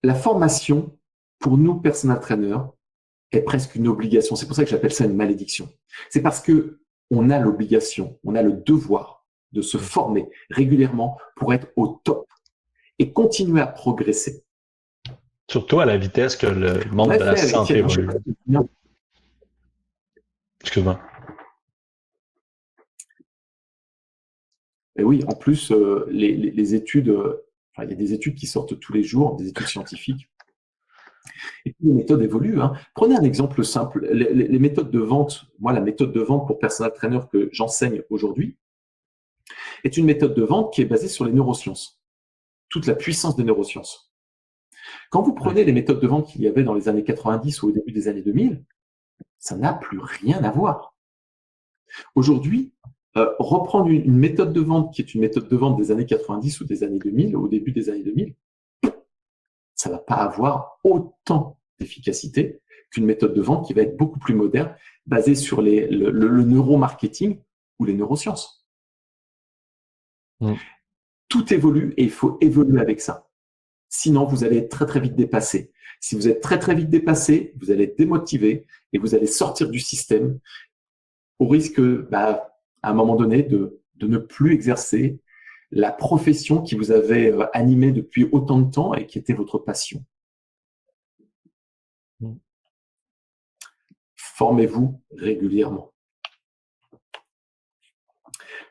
La formation, pour nous, personal trainers, est presque une obligation. C'est pour ça que j'appelle ça une malédiction. C'est parce que on a l'obligation, on a le devoir de se former régulièrement pour être au top et continuer à progresser. Surtout à la vitesse que le monde de la santé évolue. Excuse-moi. Et oui, en plus, les études, il y a des études qui sortent tous les jours, des études scientifiques. Et puis les méthodes évoluent. Prenez un exemple simple. Les méthodes de vente, moi, la méthode de vente pour personal trainer que j'enseigne aujourd'hui est une méthode de vente qui est basée sur les neurosciences. Toute la puissance des neurosciences. Quand vous prenez les méthodes de vente qu'il y avait dans les années 90 ou au début des années 2000, ça n'a plus rien à voir. Aujourd'hui, reprendre une méthode de vente qui est une méthode de vente des années 90 ou des années 2000, au début des années 2000, ça ne va pas avoir autant d'efficacité qu'une méthode de vente qui va être beaucoup plus moderne, basée sur le neuromarketing ou les neurosciences. Tout évolue et il faut évoluer avec ça. Sinon, vous allez être très, très vite dépassé. Si vous êtes très, très vite dépassé, vous allez être démotivé et vous allez sortir du système au risque, à un moment donné, de ne plus exercer la profession qui vous avait animé depuis autant de temps et qui était votre passion. Formez-vous régulièrement.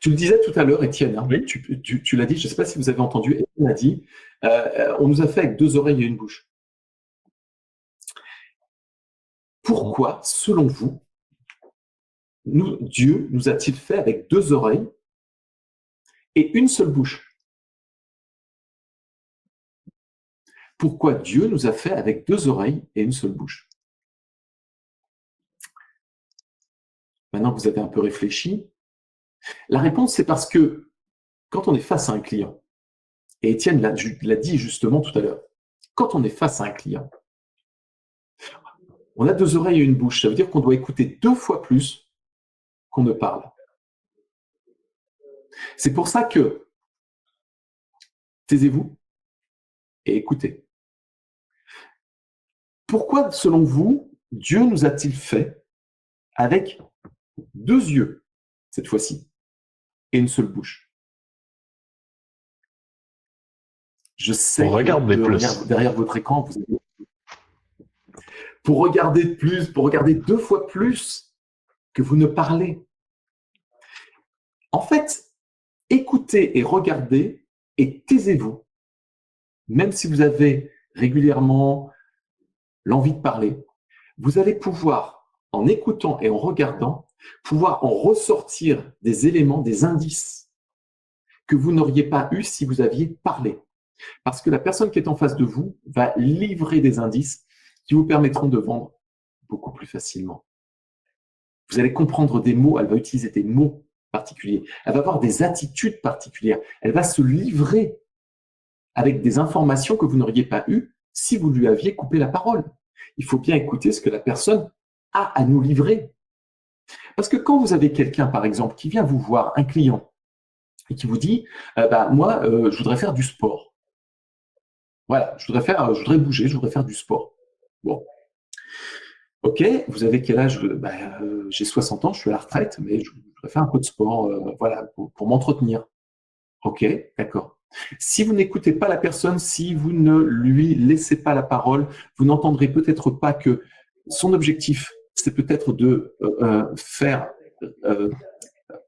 Tu le disais tout à l'heure, Étienne, hein, Oui. tu l'as dit, je ne sais pas si vous avez entendu, Étienne a dit, on nous a fait avec 2 oreilles et une bouche. Pourquoi, selon vous, Dieu nous a-t-il fait avec 2 oreilles et une seule bouche? Pourquoi Dieu nous a fait avec 2 oreilles et une seule bouche? Maintenant que vous avez un peu réfléchi, la réponse, c'est parce que quand on est face à un client, et Étienne l'a dit justement tout à l'heure, quand on est face à un client, on a 2 oreilles et une bouche. Ça veut dire qu'on doit écouter 2 fois plus qu'on ne parle. C'est pour ça que taisez-vous et écoutez. Pourquoi, selon vous, Dieu nous a-t-il fait avec 2 yeux, cette fois-ci, et une seule bouche? Je sais Pour regarder plus. derrière votre écran, vous avez... Pour regarder plus, pour regarder 2 fois plus que vous ne parlez. En fait, écoutez et regardez et taisez-vous. Même si vous avez régulièrement l'envie de parler, vous allez pouvoir, en écoutant et en regardant, pouvoir en ressortir des éléments, des indices que vous n'auriez pas eu si vous aviez parlé. Parce que la personne qui est en face de vous va livrer des indices qui vous permettront de vendre beaucoup plus facilement. Vous allez comprendre des mots, elle va utiliser des mots particuliers, elle va avoir des attitudes particulières, elle va se livrer avec des informations que vous n'auriez pas eues si vous lui aviez coupé la parole. Il faut bien écouter ce que la personne a à nous livrer. Parce que quand vous avez quelqu'un, par exemple, qui vient vous voir, un client, et qui vous dit moi, je voudrais faire du sport. Voilà, je voudrais bouger, je voudrais faire du sport. Bon. Ok, vous avez quel âge? J'ai 60 ans, je suis à la retraite, mais je voudrais faire un peu de sport voilà, pour m'entretenir. Ok, d'accord. Si vous n'écoutez pas la personne, si vous ne lui laissez pas la parole, vous n'entendrez peut-être pas que son objectif, c'est peut-être de faire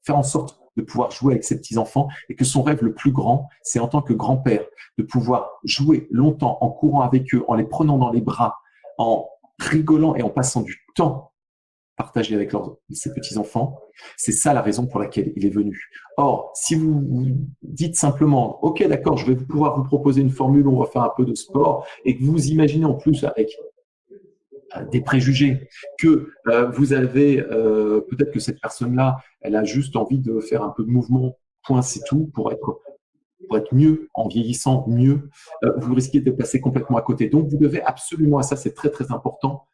en sorte de pouvoir jouer avec ses petits-enfants et que son rêve le plus grand, c'est en tant que grand-père de pouvoir jouer longtemps en courant avec eux, en les prenant dans les bras, en rigolant et en passant du temps partagé avec ses petits-enfants. C'est ça la raison pour laquelle il est venu. Or, si vous dites simplement « Ok, d'accord, je vais pouvoir vous proposer une formule, on va faire un peu de sport » et que vous imaginez en plus avec des préjugés, que vous avez peut-être que cette personne-là, elle a juste envie de faire un peu de mouvement, point, c'est tout, pour être mieux, en vieillissant mieux, vous risquez de passer complètement à côté. Donc, vous devez absolument, et ça c'est très très important,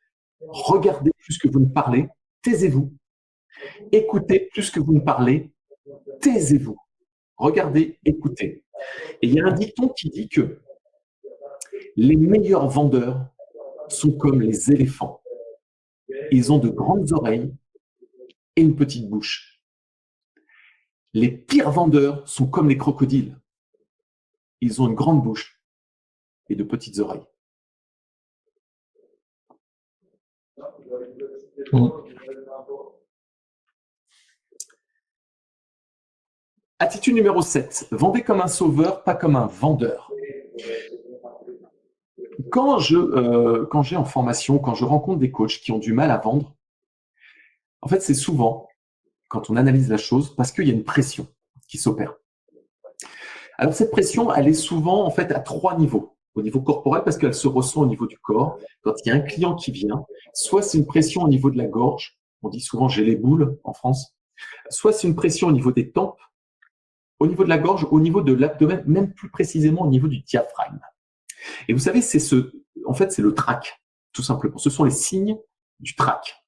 regardez plus que vous ne parlez, taisez-vous. Écoutez plus que vous ne parlez, taisez-vous. Regardez, écoutez. Et il y a un dicton qui dit que les meilleurs vendeurs sont comme les éléphants. Ils ont de grandes oreilles et une petite bouche. Les pires vendeurs sont comme les crocodiles. Ils ont une grande bouche et de petites oreilles. Attitude numéro 7. Vendez comme un sauveur, pas comme un vendeur. Quand j'ai en formation, quand je rencontre des coachs qui ont du mal à vendre, en fait, c'est souvent, quand on analyse la chose, parce qu'il y a une pression qui s'opère. Alors, cette pression, elle est souvent, en fait, à 3 niveaux. Au niveau corporel, parce qu'elle se ressent au niveau du corps. Quand il y a un client qui vient, soit c'est une pression au niveau de la gorge, on dit souvent « j'ai les boules » en France, soit c'est une pression au niveau des tempes, au niveau de la gorge, au niveau de l'abdomen, même plus précisément au niveau du diaphragme. Et vous savez, c'est le trac, tout simplement. Ce sont les signes du trac.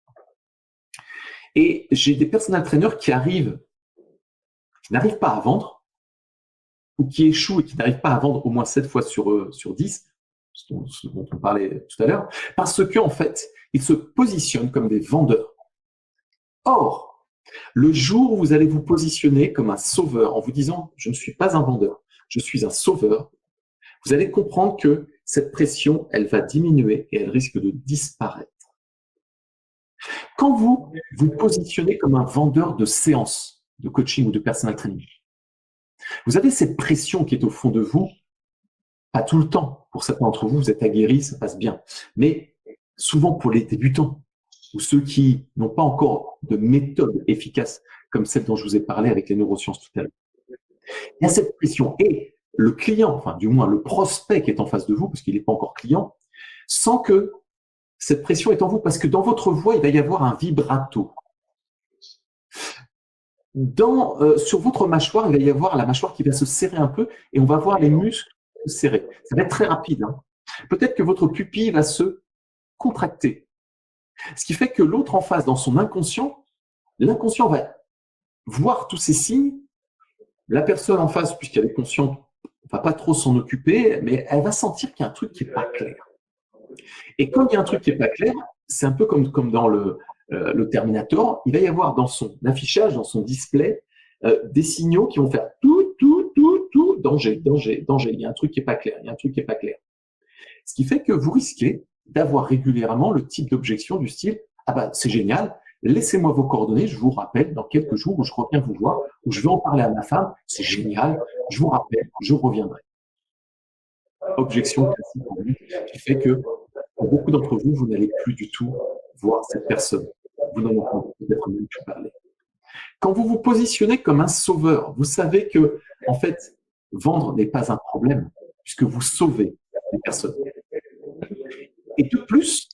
Et j'ai des personal trainers qui n'arrivent pas à vendre, ou qui échouent et qui n'arrivent pas à vendre au moins 7 fois sur 10, ce dont on parlait tout à l'heure, parce qu'en fait, ils se positionnent comme des vendeurs. Or, le jour où vous allez vous positionner comme un sauveur en vous disant « je ne suis pas un vendeur, je suis un sauveur », vous allez comprendre que cette pression, elle va diminuer et elle risque de disparaître. Quand vous vous positionnez comme un vendeur de séances de coaching ou de personal training, vous avez cette pression qui est au fond de vous, pas tout le temps. Pour certains d'entre vous, vous êtes aguerris, ça passe bien. Mais souvent pour les débutants ou ceux qui n'ont pas encore de méthode efficace comme celle dont je vous ai parlé avec les neurosciences tout à l'heure, il y a cette pression. Et le client, enfin du moins le prospect qui est en face de vous, parce qu'il n'est pas encore client, sent que cette pression est en vous, parce que dans votre voix, il va y avoir un vibrato. Sur votre mâchoire, il va y avoir la mâchoire qui va se serrer un peu et on va voir les muscles se serrer. Ça va être très rapide. Hein. Peut-être que votre pupille va se contracter. Ce qui fait que l'autre en face, dans son inconscient, l'inconscient va voir tous ces signes. La personne en face, puisqu'elle est consciente, ne va pas trop s'en occuper, mais elle va sentir qu'il y a un truc qui n'est pas clair. Et quand il y a un truc qui n'est pas clair, c'est un peu comme dans le Terminator, il va y avoir dans son affichage, dans son display, des signaux qui vont faire tout, danger, danger, danger. Il y a un truc qui n'est pas clair, il y a un truc qui n'est pas clair. Ce qui fait que vous risquez d'avoir régulièrement le type d'objection du style « Ah ben, c'est génial, laissez-moi vos coordonnées, je vous rappelle dans quelques jours où je reviens vous voir, où je vais en parler à ma femme, c'est génial, je vous rappelle, je reviendrai. » Objection classique qui fait que pour beaucoup d'entre vous, vous n'allez plus du tout voir cette personne. Vous n'en entendez peut-être même plus parler. Quand vous vous positionnez comme un sauveur, vous savez que, en fait, vendre n'est pas un problème, puisque vous sauvez les personnes. Et de plus,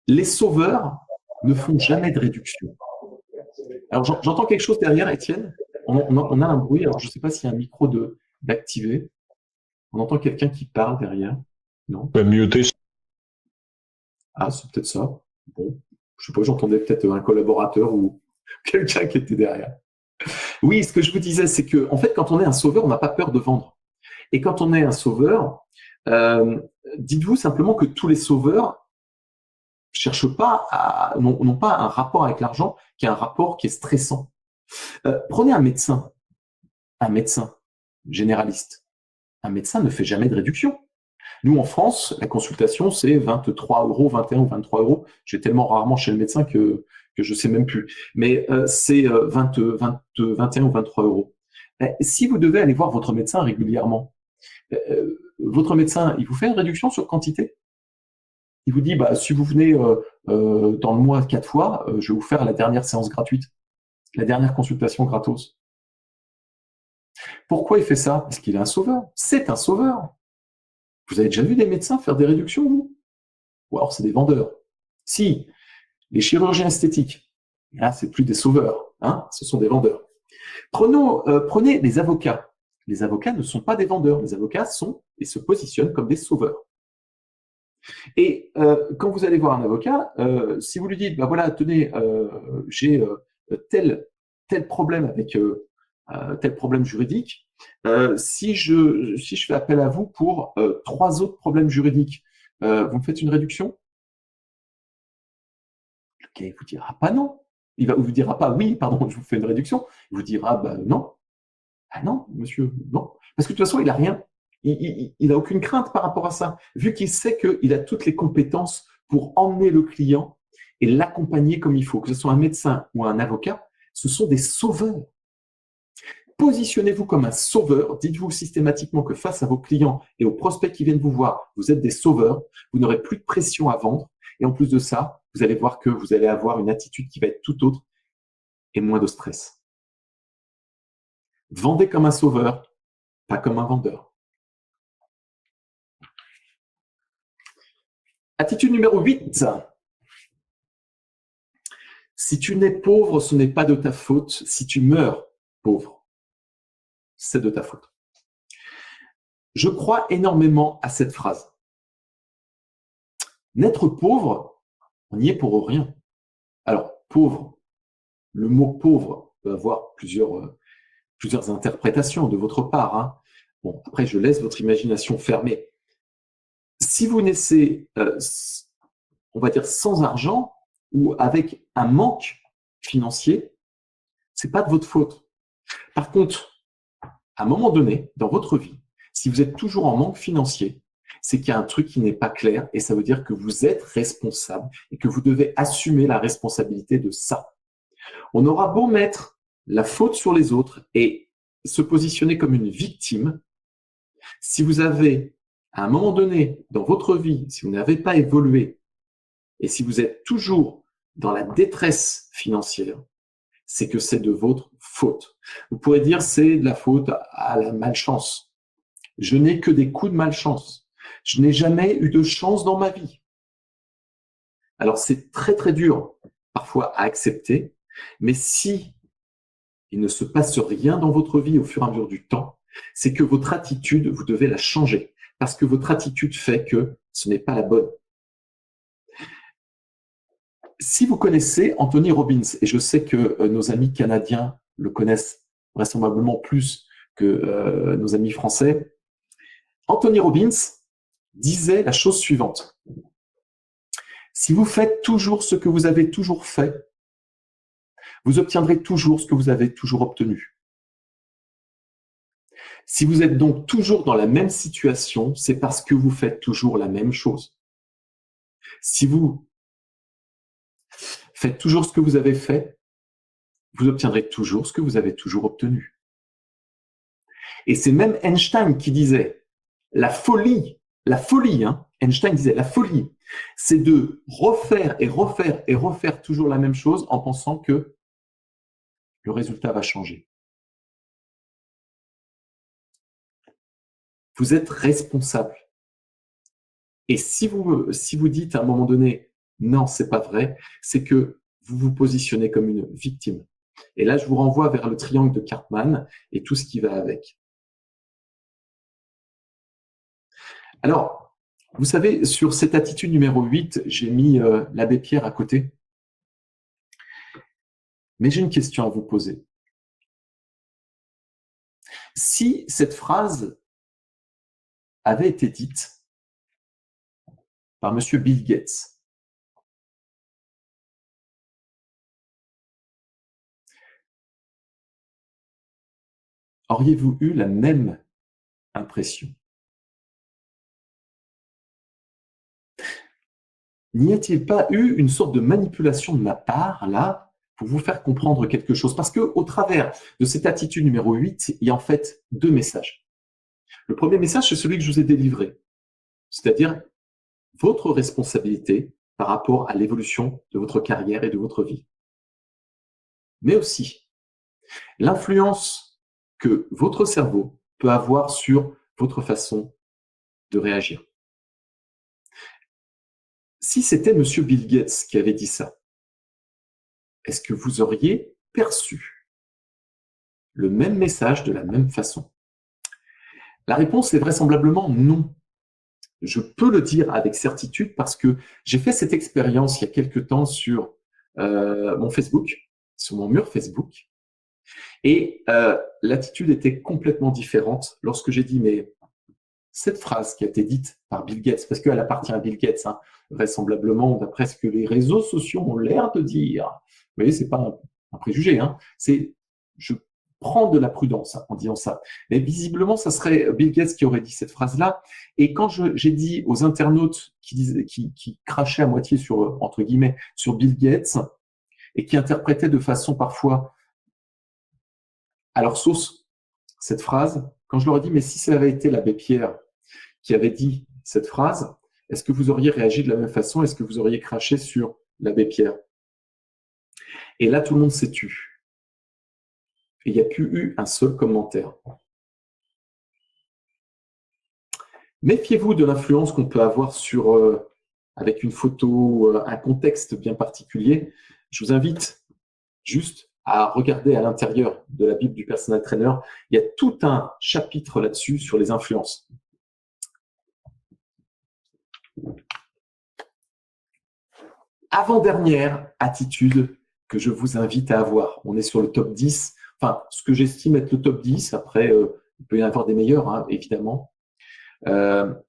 les sauveurs ne font jamais de réduction. Alors, j'entends quelque chose derrière, Étienne. On a un bruit, alors je ne sais pas s'il y a un micro d'activer. On entend quelqu'un qui parle derrière. Non. Muter. Ah, c'est peut-être ça. Bon, je sais pas, j'entendais peut-être un collaborateur ou quelqu'un qui était derrière. Oui, ce que je vous disais, c'est que, en fait, quand on est un sauveur, on n'a pas peur de vendre. Et quand on est un sauveur, dites-vous simplement que tous les sauveurs cherchent pas n'ont pas un rapport avec l'argent qui est un rapport qui est stressant. Prenez un médecin généraliste. Un médecin ne fait jamais de réduction. Nous, en France, la consultation, c'est 23 €, 21 ou 23 €. J'ai tellement rarement chez le médecin que je sais même plus. Mais c'est 21 ou 23 €. Si vous devez aller voir votre médecin régulièrement, votre médecin, il vous fait une réduction sur quantité? Il vous dit, bah, si vous venez dans le mois 4 fois, je vais vous faire la dernière séance gratuite, la dernière consultation gratos. Pourquoi il fait ça? Parce qu'il est un sauveur. C'est un sauveur. Vous avez déjà vu des médecins faire des réductions, vous? Ou alors c'est des vendeurs. Si, les chirurgiens esthétiques, là, c'est plus des sauveurs, hein, ce sont des vendeurs. Prenez les avocats. Les avocats ne sont pas des vendeurs. Les avocats sont et se positionnent comme des sauveurs. Et quand vous allez voir un avocat, si vous lui dites, bah voilà, tenez, j'ai tel problème avec tel problème juridique, si je fais appel à vous pour 3 autres problèmes juridiques, vous me faites une réduction? Il vous dira pas non. Il vous dira pas oui, pardon, je vous fais une réduction. Il vous dira bah non. Ah non, monsieur, non. Parce que de toute façon, il a rien. Il a aucune crainte par rapport à ça, vu qu'il sait qu'il a toutes les compétences pour emmener le client et l'accompagner comme il faut. Que ce soit un médecin ou un avocat, ce sont des sauveurs. Positionnez-vous comme un sauveur. Dites-vous systématiquement que face à vos clients et aux prospects qui viennent vous voir, vous êtes des sauveurs. Vous n'aurez plus de pression à vendre. Et en plus de ça, vous allez voir que vous allez avoir une attitude qui va être tout autre et moins de stress. Vendez comme un sauveur, pas comme un vendeur. Attitude numéro 8. Si tu nais pauvre, ce n'est pas de ta faute. Si tu meurs pauvre, c'est de ta faute. Je crois énormément à cette phrase. Naître pauvre, on n'y est pour rien. Alors, pauvre, le mot pauvre peut avoir plusieurs interprétations de votre part. Hein. Bon, après, je laisse votre imagination fermée. Si vous naissez, on va dire, sans argent ou avec un manque financier, c'est pas de votre faute. Par contre, à un moment donné, dans votre vie, si vous êtes toujours en manque financier, c'est qu'il y a un truc qui n'est pas clair et ça veut dire que vous êtes responsable et que vous devez assumer la responsabilité de ça. On aura beau mettre la faute sur les autres et se positionner comme une victime, si vous avez, à un moment donné dans votre vie, si vous n'avez pas évolué et si vous êtes toujours dans la détresse financière, c'est que c'est de votre faute. Vous pourrez dire c'est de la faute à la malchance. Je n'ai que des coups de malchance. Je n'ai jamais eu de chance dans ma vie. Alors c'est très très dur parfois à accepter, mais si il ne se passe rien dans votre vie au fur et à mesure du temps, c'est que votre attitude, vous devez la changer parce que votre attitude fait que ce n'est pas la bonne. Si vous connaissez Anthony Robbins, et je sais que nos amis canadiens le connaissent vraisemblablement plus que nos amis français, Anthony Robbins disait la chose suivante. Si vous faites toujours ce que vous avez toujours fait, vous obtiendrez toujours ce que vous avez toujours obtenu. Si vous êtes donc toujours dans la même situation, c'est parce que vous faites toujours la même chose. Si vous faites toujours ce que vous avez fait, vous obtiendrez toujours ce que vous avez toujours obtenu. Et c'est même Einstein qui disait, la folie, Einstein disait, la folie, c'est de refaire et refaire et refaire toujours la même chose en pensant que le résultat va changer. Vous êtes responsable. Et si vous dites à un moment donné, non, c'est pas vrai, c'est que vous vous positionnez comme une victime. Et là, je vous renvoie vers le triangle de Karpman et tout ce qui va avec. Alors, vous savez, sur cette attitude numéro 8, j'ai mis l'abbé Pierre à côté. Mais j'ai une question à vous poser. Si cette phrase avait été dite par monsieur Bill Gates, auriez-vous eu la même impression? N'y a-t-il pas eu une sorte de manipulation de ma part, là, pour vous faire comprendre quelque chose? Parce qu'au travers de cette attitude numéro 8, il y a en fait deux messages. Le premier message, c'est celui que je vous ai délivré, c'est-à-dire votre responsabilité par rapport à l'évolution de votre carrière et de votre vie. Mais aussi l'influence que votre cerveau peut avoir sur votre façon de réagir. Si c'était monsieur Bill Gates qui avait dit ça, est-ce que vous auriez perçu le même message de la même façon? La réponse est vraisemblablement non. Je peux le dire avec certitude parce que j'ai fait cette expérience il y a quelque temps sur mon Facebook, sur mon mur Facebook, et l'attitude était complètement différente lorsque j'ai dit mais cette phrase qui a été dite par Bill Gates, parce qu'elle appartient à Bill Gates, hein, vraisemblablement d'après ce que les réseaux sociaux ont l'air de dire. Vous voyez, c'est pas un préjugé, hein, c'est je prends de la prudence en disant ça. Mais visiblement, ça serait Bill Gates qui aurait dit cette phrase-là. Et quand j'ai dit aux internautes qui crachaient à moitié sur, entre guillemets, sur Bill Gates et qui interprétaient de façon parfois à leur sauce cette phrase, quand je leur ai dit, mais si ça avait été l'abbé Pierre qui avait dit cette phrase, est-ce que vous auriez réagi de la même façon? Est-ce que vous auriez craché sur l'abbé Pierre? Et là, tout le monde s'est tu. Et il n'y a plus eu un seul commentaire. Méfiez-vous de l'influence qu'on peut avoir sur, avec une photo, un contexte bien particulier. Je vous invite juste à regarder à l'intérieur de la Bible du Personal Trainer. Il y a tout un chapitre là-dessus sur les influences. Avant-dernière attitude que je vous invite à avoir. On est sur le top 10. Enfin, ce que j'estime être le top 10. Après, il peut y en avoir des meilleurs, hein, évidemment. Là,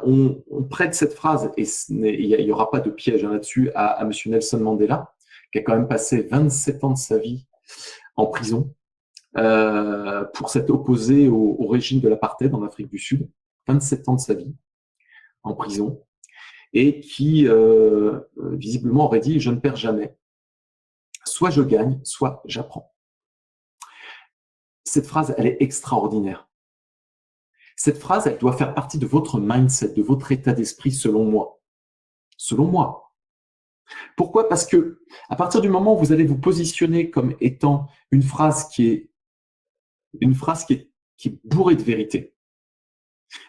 on prête cette phrase, et il n'y aura pas de piège hein, là-dessus, à M. Nelson Mandela, qui a quand même passé 27 ans de sa vie en prison. pour s'être opposé au régime de l'apartheid en Afrique du Sud, 27 ans de sa vie en prison, et qui visiblement aurait dit « je ne perds jamais, soit je gagne, soit j'apprends ». Cette phrase, elle est extraordinaire. Cette phrase, elle doit faire partie de votre mindset, de votre état d'esprit selon moi. Selon moi. Pourquoi? Parce que à partir du moment où vous allez vous positionner comme étant une phrase qui est bourrée de vérité,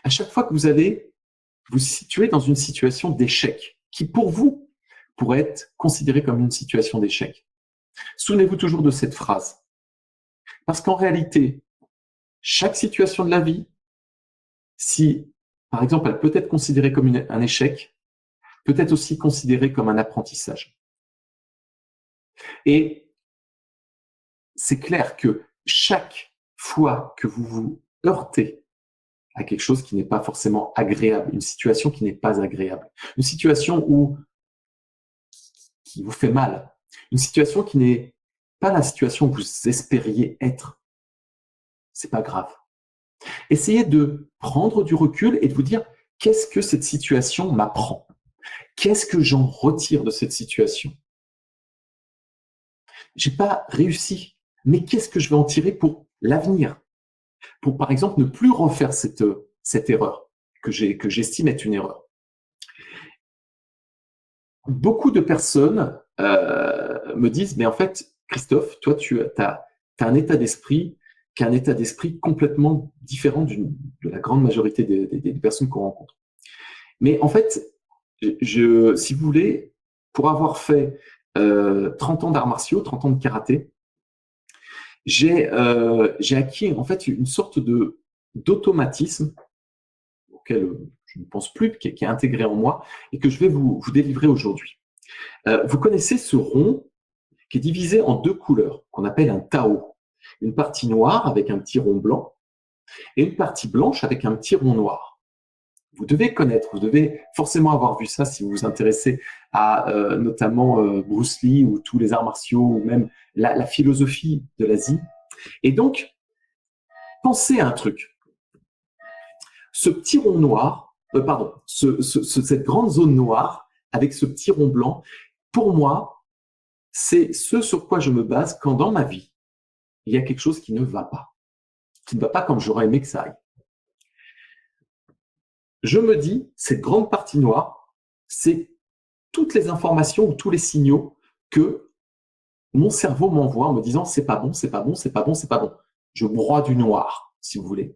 à chaque fois que vous allez vous situer dans une situation d'échec, qui pour vous pourrait être considérée comme une situation d'échec, souvenez-vous toujours de cette phrase. Parce qu'en réalité, chaque situation de la vie, si, par exemple, elle peut être considérée comme un échec, peut être aussi considérée comme un apprentissage. Et c'est clair que chaque fois que vous vous heurtez à quelque chose qui n'est pas forcément agréable, une situation qui n'est pas agréable, une situation qui vous fait mal, une situation qui n'est pas la situation que vous espériez être, c'est pas grave. Essayez de prendre du recul et de vous dire qu'est-ce que cette situation m'apprend? Qu'est-ce que j'en retire de cette situation? J'ai pas réussi, mais qu'est-ce que je vais en tirer pour l'avenir? Pour, par exemple, ne plus refaire cette erreur que j'estime être une erreur. Beaucoup de personnes me disent, mais en fait, Christophe, toi, tu as un état d'esprit qui est un état d'esprit complètement différent de la grande majorité des personnes qu'on rencontre. Mais en fait, si vous voulez, pour avoir fait 30 ans d'arts martiaux, 30 ans de karaté, j'ai acquis en fait une sorte d'automatisme auquel je ne pense plus, qui est intégré en moi et que je vais vous délivrer aujourd'hui. Vous connaissez ce rond qui est divisé en deux couleurs, qu'on appelle un Tao. Une partie noire avec un petit rond blanc et une partie blanche avec un petit rond noir. Vous devez connaître, vous devez forcément avoir vu ça si vous vous intéressez à notamment Bruce Lee ou tous les arts martiaux ou même la philosophie de l'Asie. Et donc, pensez à un truc. Ce petit rond noir, cette grande zone noire avec ce petit rond blanc, pour moi, c'est ce sur quoi je me base quand dans ma vie, il y a quelque chose qui ne va pas comme j'aurais aimé que ça aille. Je me dis, cette grande partie noire, c'est toutes les informations ou tous les signaux que mon cerveau m'envoie en me disant c'est pas bon, c'est pas bon, c'est pas bon, c'est pas bon. Je broie du noir, si vous voulez.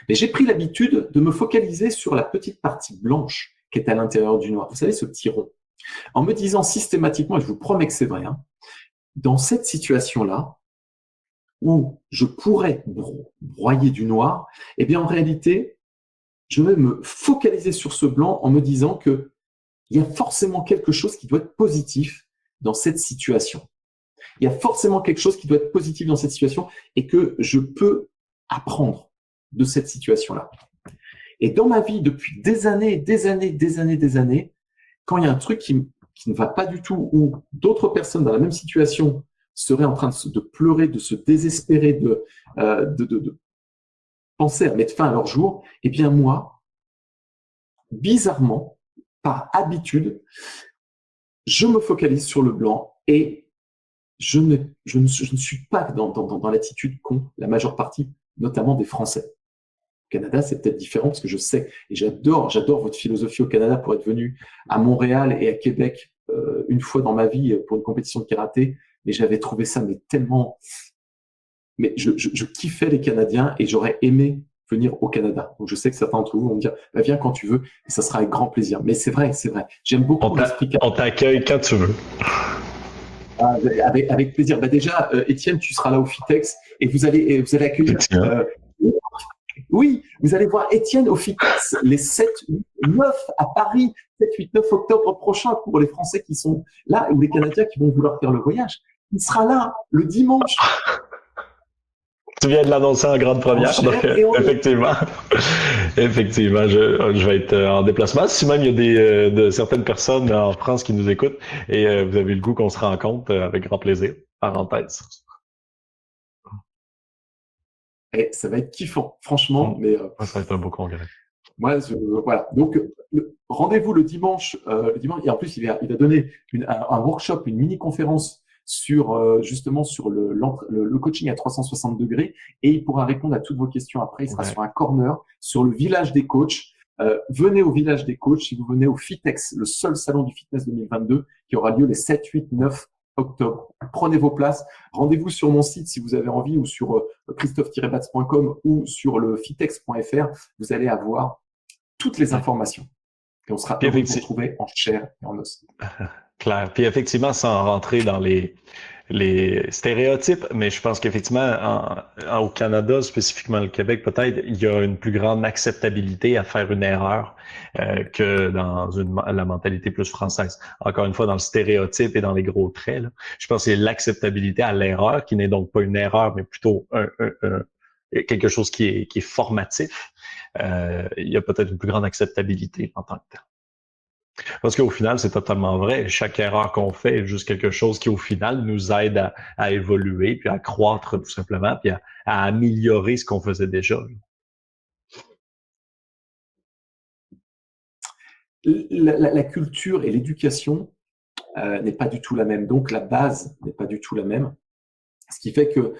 Mais j'ai pris l'habitude de me focaliser sur la petite partie blanche qui est à l'intérieur du noir. Vous savez, ce petit rond. En me disant systématiquement, et je vous promets que c'est vrai, dans cette situation-là, où je pourrais broyer du noir, eh bien en réalité, je vais me focaliser sur ce blanc en me disant que il y a forcément quelque chose qui doit être positif dans cette situation. Il y a forcément quelque chose qui doit être positif dans cette situation et que je peux apprendre de cette situation-là. Et dans ma vie, depuis des années, quand il y a un truc qui ne va pas du tout, ou d'autres personnes dans la même situation seraient en train de pleurer, de se désespérer, de penser à mettre fin à leur jour, eh bien moi, bizarrement, par habitude, je me focalise sur le blanc et je ne suis pas dans l'attitude qu'ont la majeure partie, notamment des Français. Au Canada, c'est peut-être différent parce que je sais, et j'adore votre philosophie au Canada pour être venu à Montréal et à Québec une fois dans ma vie pour une compétition de karaté, mais j'avais trouvé ça tellement... Mais je kiffais les Canadiens et j'aurais aimé venir au Canada. Donc je sais que certains d'entre vous vont me dire bah, viens quand tu veux et ça sera avec grand plaisir. Mais c'est vrai. J'aime beaucoup l'esprit canadien. On t'accueille quand tu veux. Avec plaisir. Bah déjà, Étienne, tu seras là au FITEX et vous allez accueillir. Oui, vous allez voir Étienne au FITEX les 7, 8, 9 à Paris, 7, 8, 9 octobre prochain pour les Français qui sont là ou les Canadiens qui vont vouloir faire le voyage. Il sera là le dimanche. Tu viens de l'annoncer en grande première, donc effectivement. Effectivement, je vais être en déplacement. Si même il y a de certaines personnes en France qui nous écoutent et vous avez le goût qu'on se rencontre, avec grand plaisir. Parenthèse. Et ça va être kiffant, franchement. Mais Ça va être un beau congrès. moi, voilà. Donc, rendez-vous le dimanche. Et en plus, il va donner un workshop, une mini-conférence sur justement sur le coaching à 360 degrés, et il pourra répondre à toutes vos questions après. Il sera sur un corner sur le village des coachs. Venez au village des coachs si vous venez au Fitex, le seul salon du fitness 2022 qui aura lieu les 7, 8, 9 octobre. Prenez vos places. Rendez-vous sur mon site si vous avez envie, ou sur christophe-batz.com ou sur le fitex.fr. Vous allez avoir toutes les informations. Et on sera heureux de vous retrouver en chair et en os. Clair. Puis effectivement, sans rentrer dans les stéréotypes, mais je pense qu'effectivement, au Canada, spécifiquement le Québec, peut-être, il y a une plus grande acceptabilité à faire une erreur que dans la mentalité plus française. Encore une fois, dans le stéréotype et dans les gros traits, là, je pense que c'est l'acceptabilité à l'erreur, qui n'est donc pas une erreur, mais plutôt quelque chose qui est formatif. Il y a peut-être une plus grande acceptabilité en tant que tel. Parce qu'au final, c'est totalement vrai. Chaque erreur qu'on fait est juste quelque chose qui, au final, nous aide à évoluer, puis à croître tout simplement, puis à améliorer ce qu'on faisait déjà. La culture et l'éducation n'est pas du tout la même. Donc, la base n'est pas du tout la même. Ce qui fait que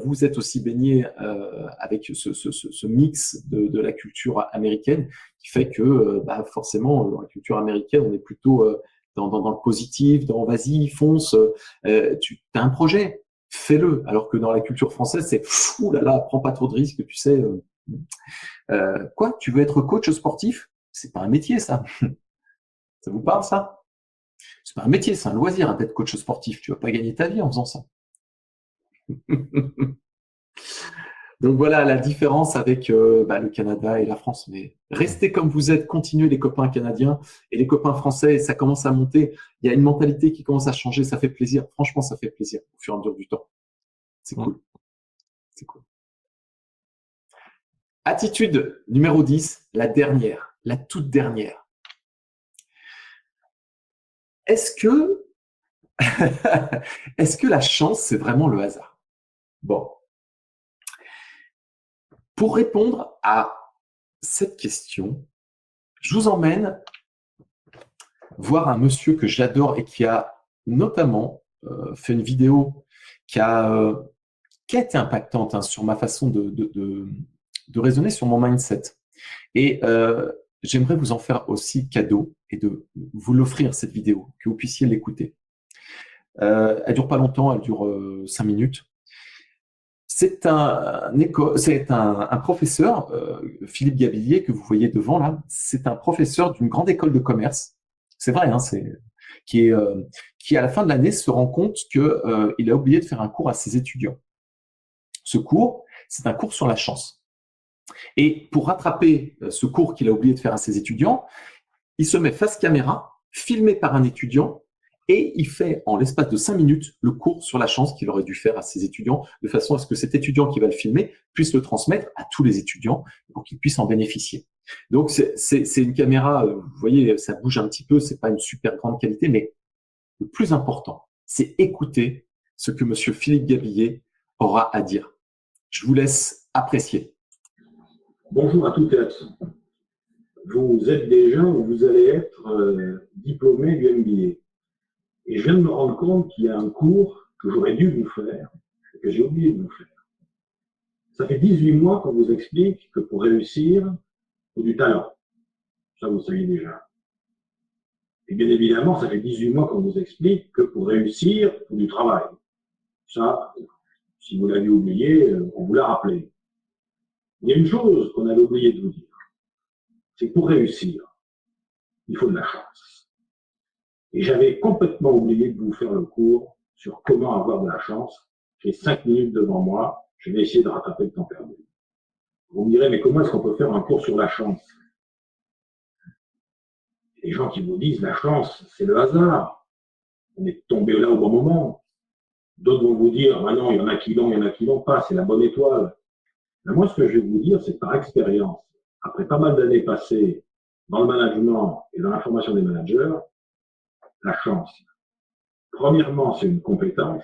vous êtes aussi baigné avec ce mix de la culture américaine, qui fait que forcément, dans la culture américaine, on est plutôt dans le positif, dans vas-y, fonce, tu as un projet, fais-le. Alors que dans la culture française, c'est fou là là, prends pas trop de risques, tu sais. Quoi, tu veux être coach sportif? C'est pas un métier, ça. Ça vous parle, ça? C'est pas un métier, c'est un loisir d'être coach sportif. Tu vas pas gagner ta vie en faisant ça. Donc voilà la différence avec le Canada et la France. Mais restez comme vous êtes, continuez les copains canadiens et les copains français, ça commence à monter. Il y a une mentalité qui commence à changer, ça fait plaisir. Franchement, ça fait plaisir au fur et à mesure du temps. C'est cool. C'est cool. Attitude numéro 10, la dernière, la toute dernière. Est-ce que la chance, c'est vraiment le hasard? Bon. Pour répondre à cette question, je vous emmène voir un monsieur que j'adore et qui a notamment fait une vidéo qui a été impactante sur ma façon de raisonner sur mon mindset. Et j'aimerais vous en faire aussi cadeau et de vous l'offrir, cette vidéo, que vous puissiez l'écouter. Elle dure pas longtemps, elle dure 5 minutes. C'est un professeur, Philippe Gabillier, que vous voyez devant là. C'est un professeur d'une grande école de commerce. C'est vrai, hein, qui à la fin de l'année se rend compte que il a oublié de faire un cours à ses étudiants. Ce cours, c'est un cours sur la chance. Et pour rattraper ce cours qu'il a oublié de faire à ses étudiants, il se met face caméra, filmé par un étudiant, et il fait en l'espace de 5 minutes le cours sur la chance qu'il aurait dû faire à ses étudiants, de façon à ce que cet étudiant qui va le filmer puisse le transmettre à tous les étudiants pour qu'ils puissent en bénéficier. Donc c'est une caméra, vous voyez, ça bouge un petit peu, c'est pas une super grande qualité, mais le plus important, c'est écouter ce que monsieur Philippe Gabillier aura à dire. Je vous laisse apprécier. Bonjour à toutes et à tous. Vous êtes déjà ou vous allez être diplômé du MBA. Et je viens de me rendre compte qu'il y a un cours que j'aurais dû vous faire et que j'ai oublié de vous faire. Ça fait 18 mois qu'on vous explique que pour réussir, il faut du talent. Ça, vous le saviez déjà. Et bien évidemment, ça fait 18 mois qu'on vous explique que pour réussir, il faut du travail. Ça, si vous l'aviez oublié, on vous l'a rappelé. Il y a une chose qu'on avait oublié de vous dire. C'est que pour réussir, il faut de la chance. Et j'avais complètement oublié de vous faire le cours sur comment avoir de la chance. J'ai 5 minutes devant moi. Je vais essayer de rattraper le temps perdu. Vous me direz, mais comment est-ce qu'on peut faire un cours sur la chance? Les gens qui vous disent, la chance, c'est le hasard. On est tombé là au bon moment. D'autres vont vous dire, ah non, il y en a qui l'ont, il y en a qui l'ont pas, c'est la bonne étoile. Mais moi, ce que je vais vous dire, c'est par expérience, après pas mal d'années passées dans le management et dans la formation des managers, la chance. Premièrement, c'est une compétence.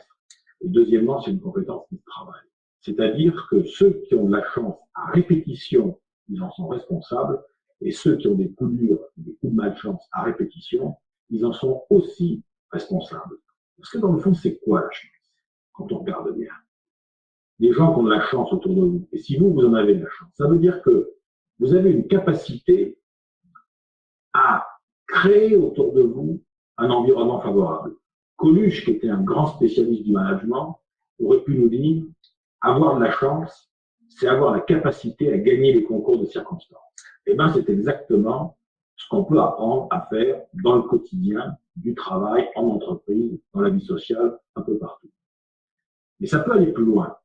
Et deuxièmement, c'est une compétence qui se travaille. C'est-à-dire que ceux qui ont de la chance à répétition, ils en sont responsables, et ceux qui ont des coups durs, des coups de malchance à répétition, ils en sont aussi responsables. Parce que dans le fond, c'est quoi la chance? Quand on regarde bien. Les gens qui ont de la chance autour de vous, et si vous, vous en avez de la chance, ça veut dire que vous avez une capacité à créer autour de vous un environnement favorable. Coluche, qui était un grand spécialiste du management, aurait pu nous dire, avoir de la chance, c'est avoir la capacité à gagner les concours de circonstances. Eh bien, c'est exactement ce qu'on peut apprendre à faire dans le quotidien, du travail, en entreprise, dans la vie sociale, un peu partout. Mais ça peut aller plus loin.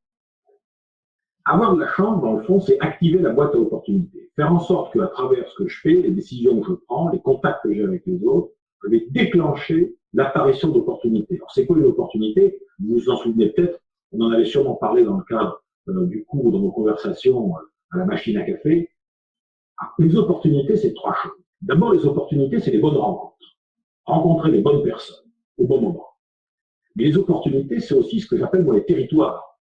Avoir de la chance, dans le fond, c'est activer la boîte à opportunités. Faire en sorte qu'à travers ce que je fais, les décisions que je prends, les contacts que j'ai avec les autres, je vais déclencher l'apparition d'opportunités. Alors, c'est quoi une opportunité? Vous vous en souvenez peut-être, on en avait sûrement parlé dans le cadre du cours, dans nos conversations à la machine à café. Alors, les opportunités, c'est trois choses. D'abord, les opportunités, c'est les bonnes rencontres. Rencontrer les bonnes personnes au bon moment. Mais les opportunités, c'est aussi ce que j'appelle moi les territoires.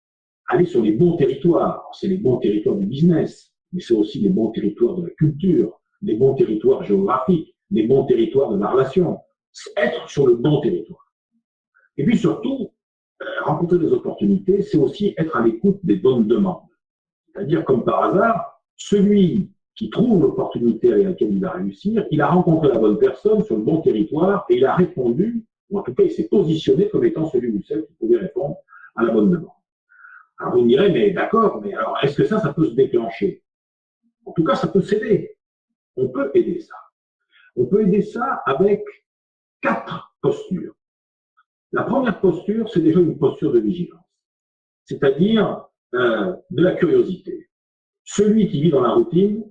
Aller sur les bons territoires. C'est les bons territoires du business, mais c'est aussi les bons territoires de la culture, les bons territoires géographiques, les bons territoires de la relation. C'est être sur le bon territoire. Et puis surtout, rencontrer des opportunités, c'est aussi être à l'écoute des bonnes demandes. C'est-à-dire, comme par hasard, celui qui trouve l'opportunité avec laquelle il va réussir, il a rencontré la bonne personne sur le bon territoire et il a répondu, ou en tout cas, il s'est positionné comme étant celui ou celle qui pouvait répondre à la bonne demande. Alors vous me direz, mais d'accord, mais alors est-ce que ça peut se déclencher? En tout cas, ça peut s'aider. On peut aider ça. On peut aider ça avec 4 postures. La première posture, c'est déjà une posture de vigilance, c'est-à-dire de la curiosité. Celui qui vit dans la routine,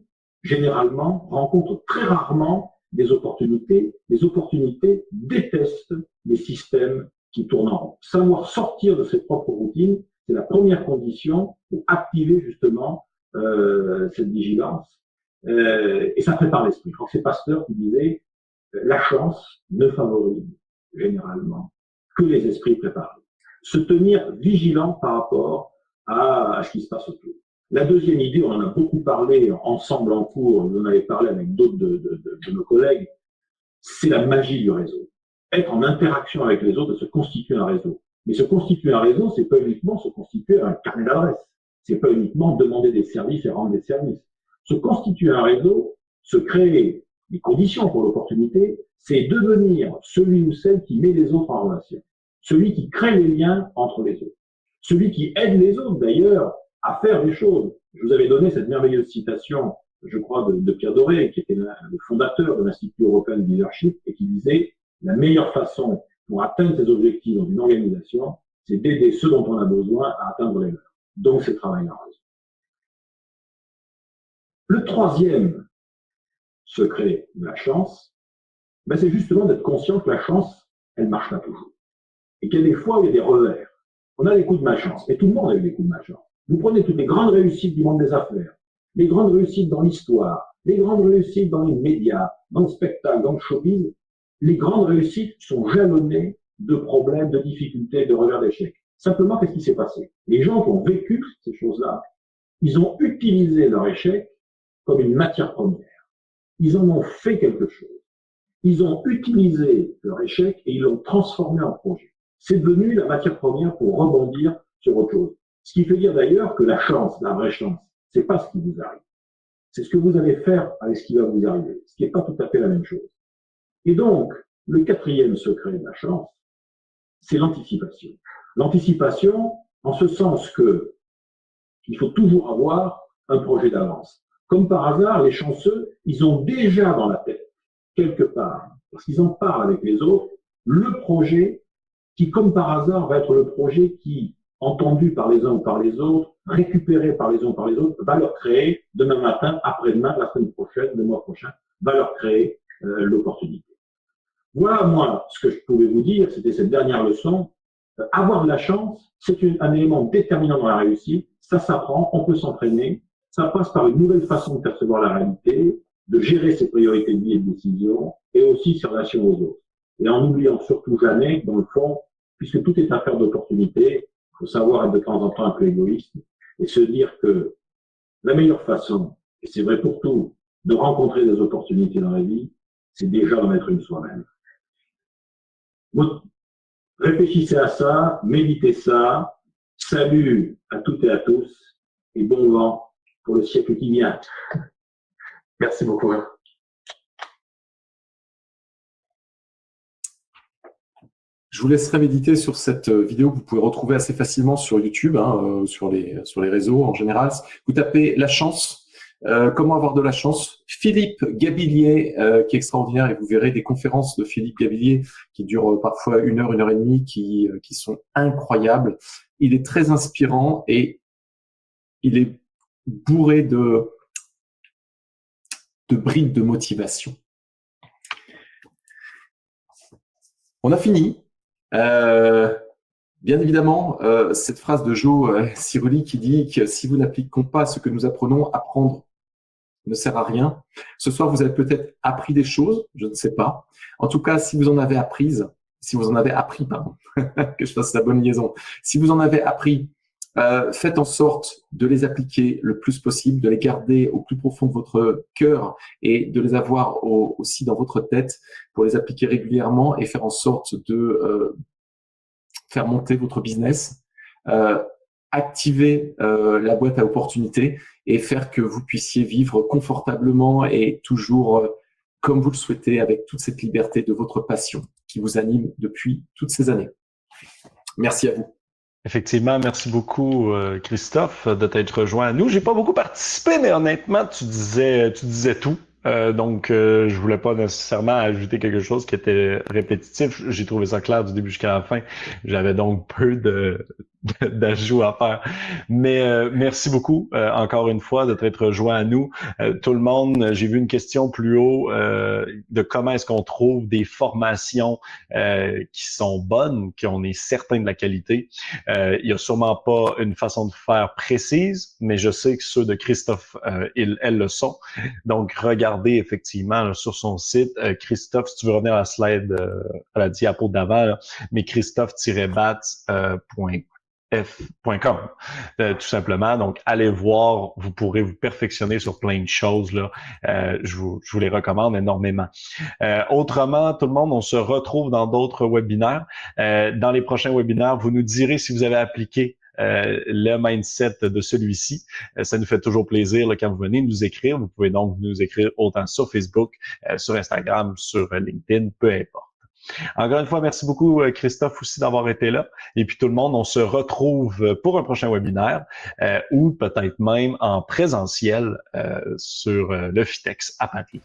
généralement, rencontre très rarement des opportunités. Les opportunités détestent les systèmes qui tournent en rond. Savoir sortir de ses propres routines, c'est la première condition pour activer justement cette vigilance. Et ça prépare l'esprit. Je crois que c'est Pasteur qui disait la chance ne favorise généralement que les esprits préparés. Se tenir vigilant par rapport à ce qui se passe autour. La deuxième idée, on en a beaucoup parlé ensemble en cours, on en avait parlé avec d'autres de nos collègues, c'est la magie du réseau. Être en interaction avec les autres et se constituer un réseau. Mais se constituer un réseau, c'est pas uniquement se constituer un carnet d'adresses. C'est pas uniquement demander des services et rendre des services. Se constituer un réseau, se créer des conditions pour l'opportunité, c'est devenir celui ou celle qui met les autres en relation. Celui qui crée les liens entre les autres. Celui qui aide les autres, d'ailleurs, à faire des choses. Je vous avais donné cette merveilleuse citation, je crois, de Pierre Doré, qui était le fondateur de l'Institut européen de leadership, et qui disait « La meilleure façon pour atteindre ses objectifs dans une organisation, c'est d'aider ceux dont on a besoin à atteindre les leurs. » Donc, c'est travailler en réseau. Le troisième secret de la chance, c'est justement d'être conscient que la chance, elle marche pas toujours. Et qu'il y a des fois où il y a des revers. On a des coups de malchance, et tout le monde a eu des coups de malchance. Vous prenez toutes les grandes réussites du monde des affaires, les grandes réussites dans l'histoire, les grandes réussites dans les médias, dans le spectacle, dans le showbiz, les grandes réussites sont jalonnées de problèmes, de difficultés, de revers d'échecs. Simplement, qu'est-ce qui s'est passé? Les gens qui ont vécu ces choses-là, ils ont utilisé leur échec comme une matière première. Ils en ont fait quelque chose. Ils ont utilisé leur échec et ils l'ont transformé en projet. C'est devenu la matière première pour rebondir sur autre chose. Ce qui fait dire d'ailleurs que la chance, la vraie chance, c'est pas ce qui vous arrive. C'est ce que vous allez faire avec ce qui va vous arriver, ce qui n'est pas tout à fait la même chose. Et donc, le quatrième secret de la chance, c'est l'anticipation. L'anticipation, en ce sens que il faut toujours avoir un projet d'avance. Comme par hasard, les chanceux, ils ont déjà dans la tête, quelque part, parce qu'ils en parlent avec les autres, le projet qui, comme par hasard, va être le projet qui, entendu par les uns ou par les autres, récupéré par les uns ou par les autres, va leur créer, demain matin, après-demain, la semaine prochaine, le mois prochain, va leur créer l'opportunité. Voilà, moi, ce que je pouvais vous dire, c'était cette dernière leçon. Avoir de la chance, c'est un élément déterminant dans la réussite. Ça s'apprend, on peut s'entraîner. Ça passe par une nouvelle façon de percevoir la réalité, de gérer ses priorités de vie et de décision, et aussi ses relations aux autres. Et en n'oubliant surtout jamais, dans le fond, puisque tout est affaire d'opportunité, il faut savoir être de temps en temps un peu égoïste et se dire que la meilleure façon, et c'est vrai pour tout, de rencontrer des opportunités dans la vie, c'est déjà d'en être une soi-même. Réfléchissez à ça, méditez ça. Salut à toutes et à tous et bon vent pour le siècle qui vient. Merci beaucoup. Je vous laisserai méditer sur cette vidéo que vous pouvez retrouver assez facilement sur YouTube, sur les réseaux en général. Vous tapez la chance, comment avoir de la chance. Philippe Gabillier, qui est extraordinaire, et vous verrez des conférences de Philippe Gabillier qui durent parfois 1 heure, 1 heure et demie, qui sont incroyables. Il est très inspirant et il est bourré de brides de motivation. On a fini. Bien évidemment, cette phrase de Joe Cirulli qui dit que si vous n'appliquons pas ce que nous apprenons, apprendre ne sert à rien. Ce soir, vous avez peut-être appris des choses, je ne sais pas. En tout cas, si vous en avez appris, pardon, que je fasse la bonne liaison. Si vous en avez appris, faites en sorte de les appliquer le plus possible, de les garder au plus profond de votre cœur et de les avoir aussi dans votre tête pour les appliquer régulièrement et faire en sorte de faire monter votre business, activer la boîte à opportunités et faire que vous puissiez vivre confortablement et toujours comme vous le souhaitez, avec toute cette liberté de votre passion qui vous anime depuis toutes ces années. Merci à vous. Effectivement, merci beaucoup Christophe de t'être rejoint à nous. J'ai pas beaucoup participé, mais honnêtement, tu disais tout. Donc, je voulais pas nécessairement ajouter quelque chose qui était répétitif. J'ai trouvé ça clair du début jusqu'à la fin. J'avais donc peu d'ajouts à faire. Mais merci beaucoup encore une fois de t'être rejoint à nous. Tout le monde, j'ai vu une question plus haut de comment est-ce qu'on trouve des formations qui sont bonnes, qu'on est certain de la qualité. Il y a sûrement pas une façon de faire précise, mais je sais que ceux de Christophe, elles le sont. Donc, regardez effectivement là, sur son site. Christophe, si tu veux revenir à la slide, à la diapo d'avant, là, mais christophe-batz.com. Tout simplement. Donc, allez voir, vous pourrez vous perfectionner sur plein de choses. Là. Je vous les recommande énormément. Autrement, tout le monde, on se retrouve dans d'autres webinaires. Dans les prochains webinaires, vous nous direz si vous avez appliqué le mindset de celui-ci. Ça nous fait toujours plaisir là, quand vous venez nous écrire. Vous pouvez donc nous écrire autant sur Facebook, sur Instagram, sur LinkedIn, peu importe. Encore une fois, merci beaucoup Christophe aussi d'avoir été là. Et puis tout le monde, on se retrouve pour un prochain webinaire ou peut-être même en présentiel sur le FITEX à Paris.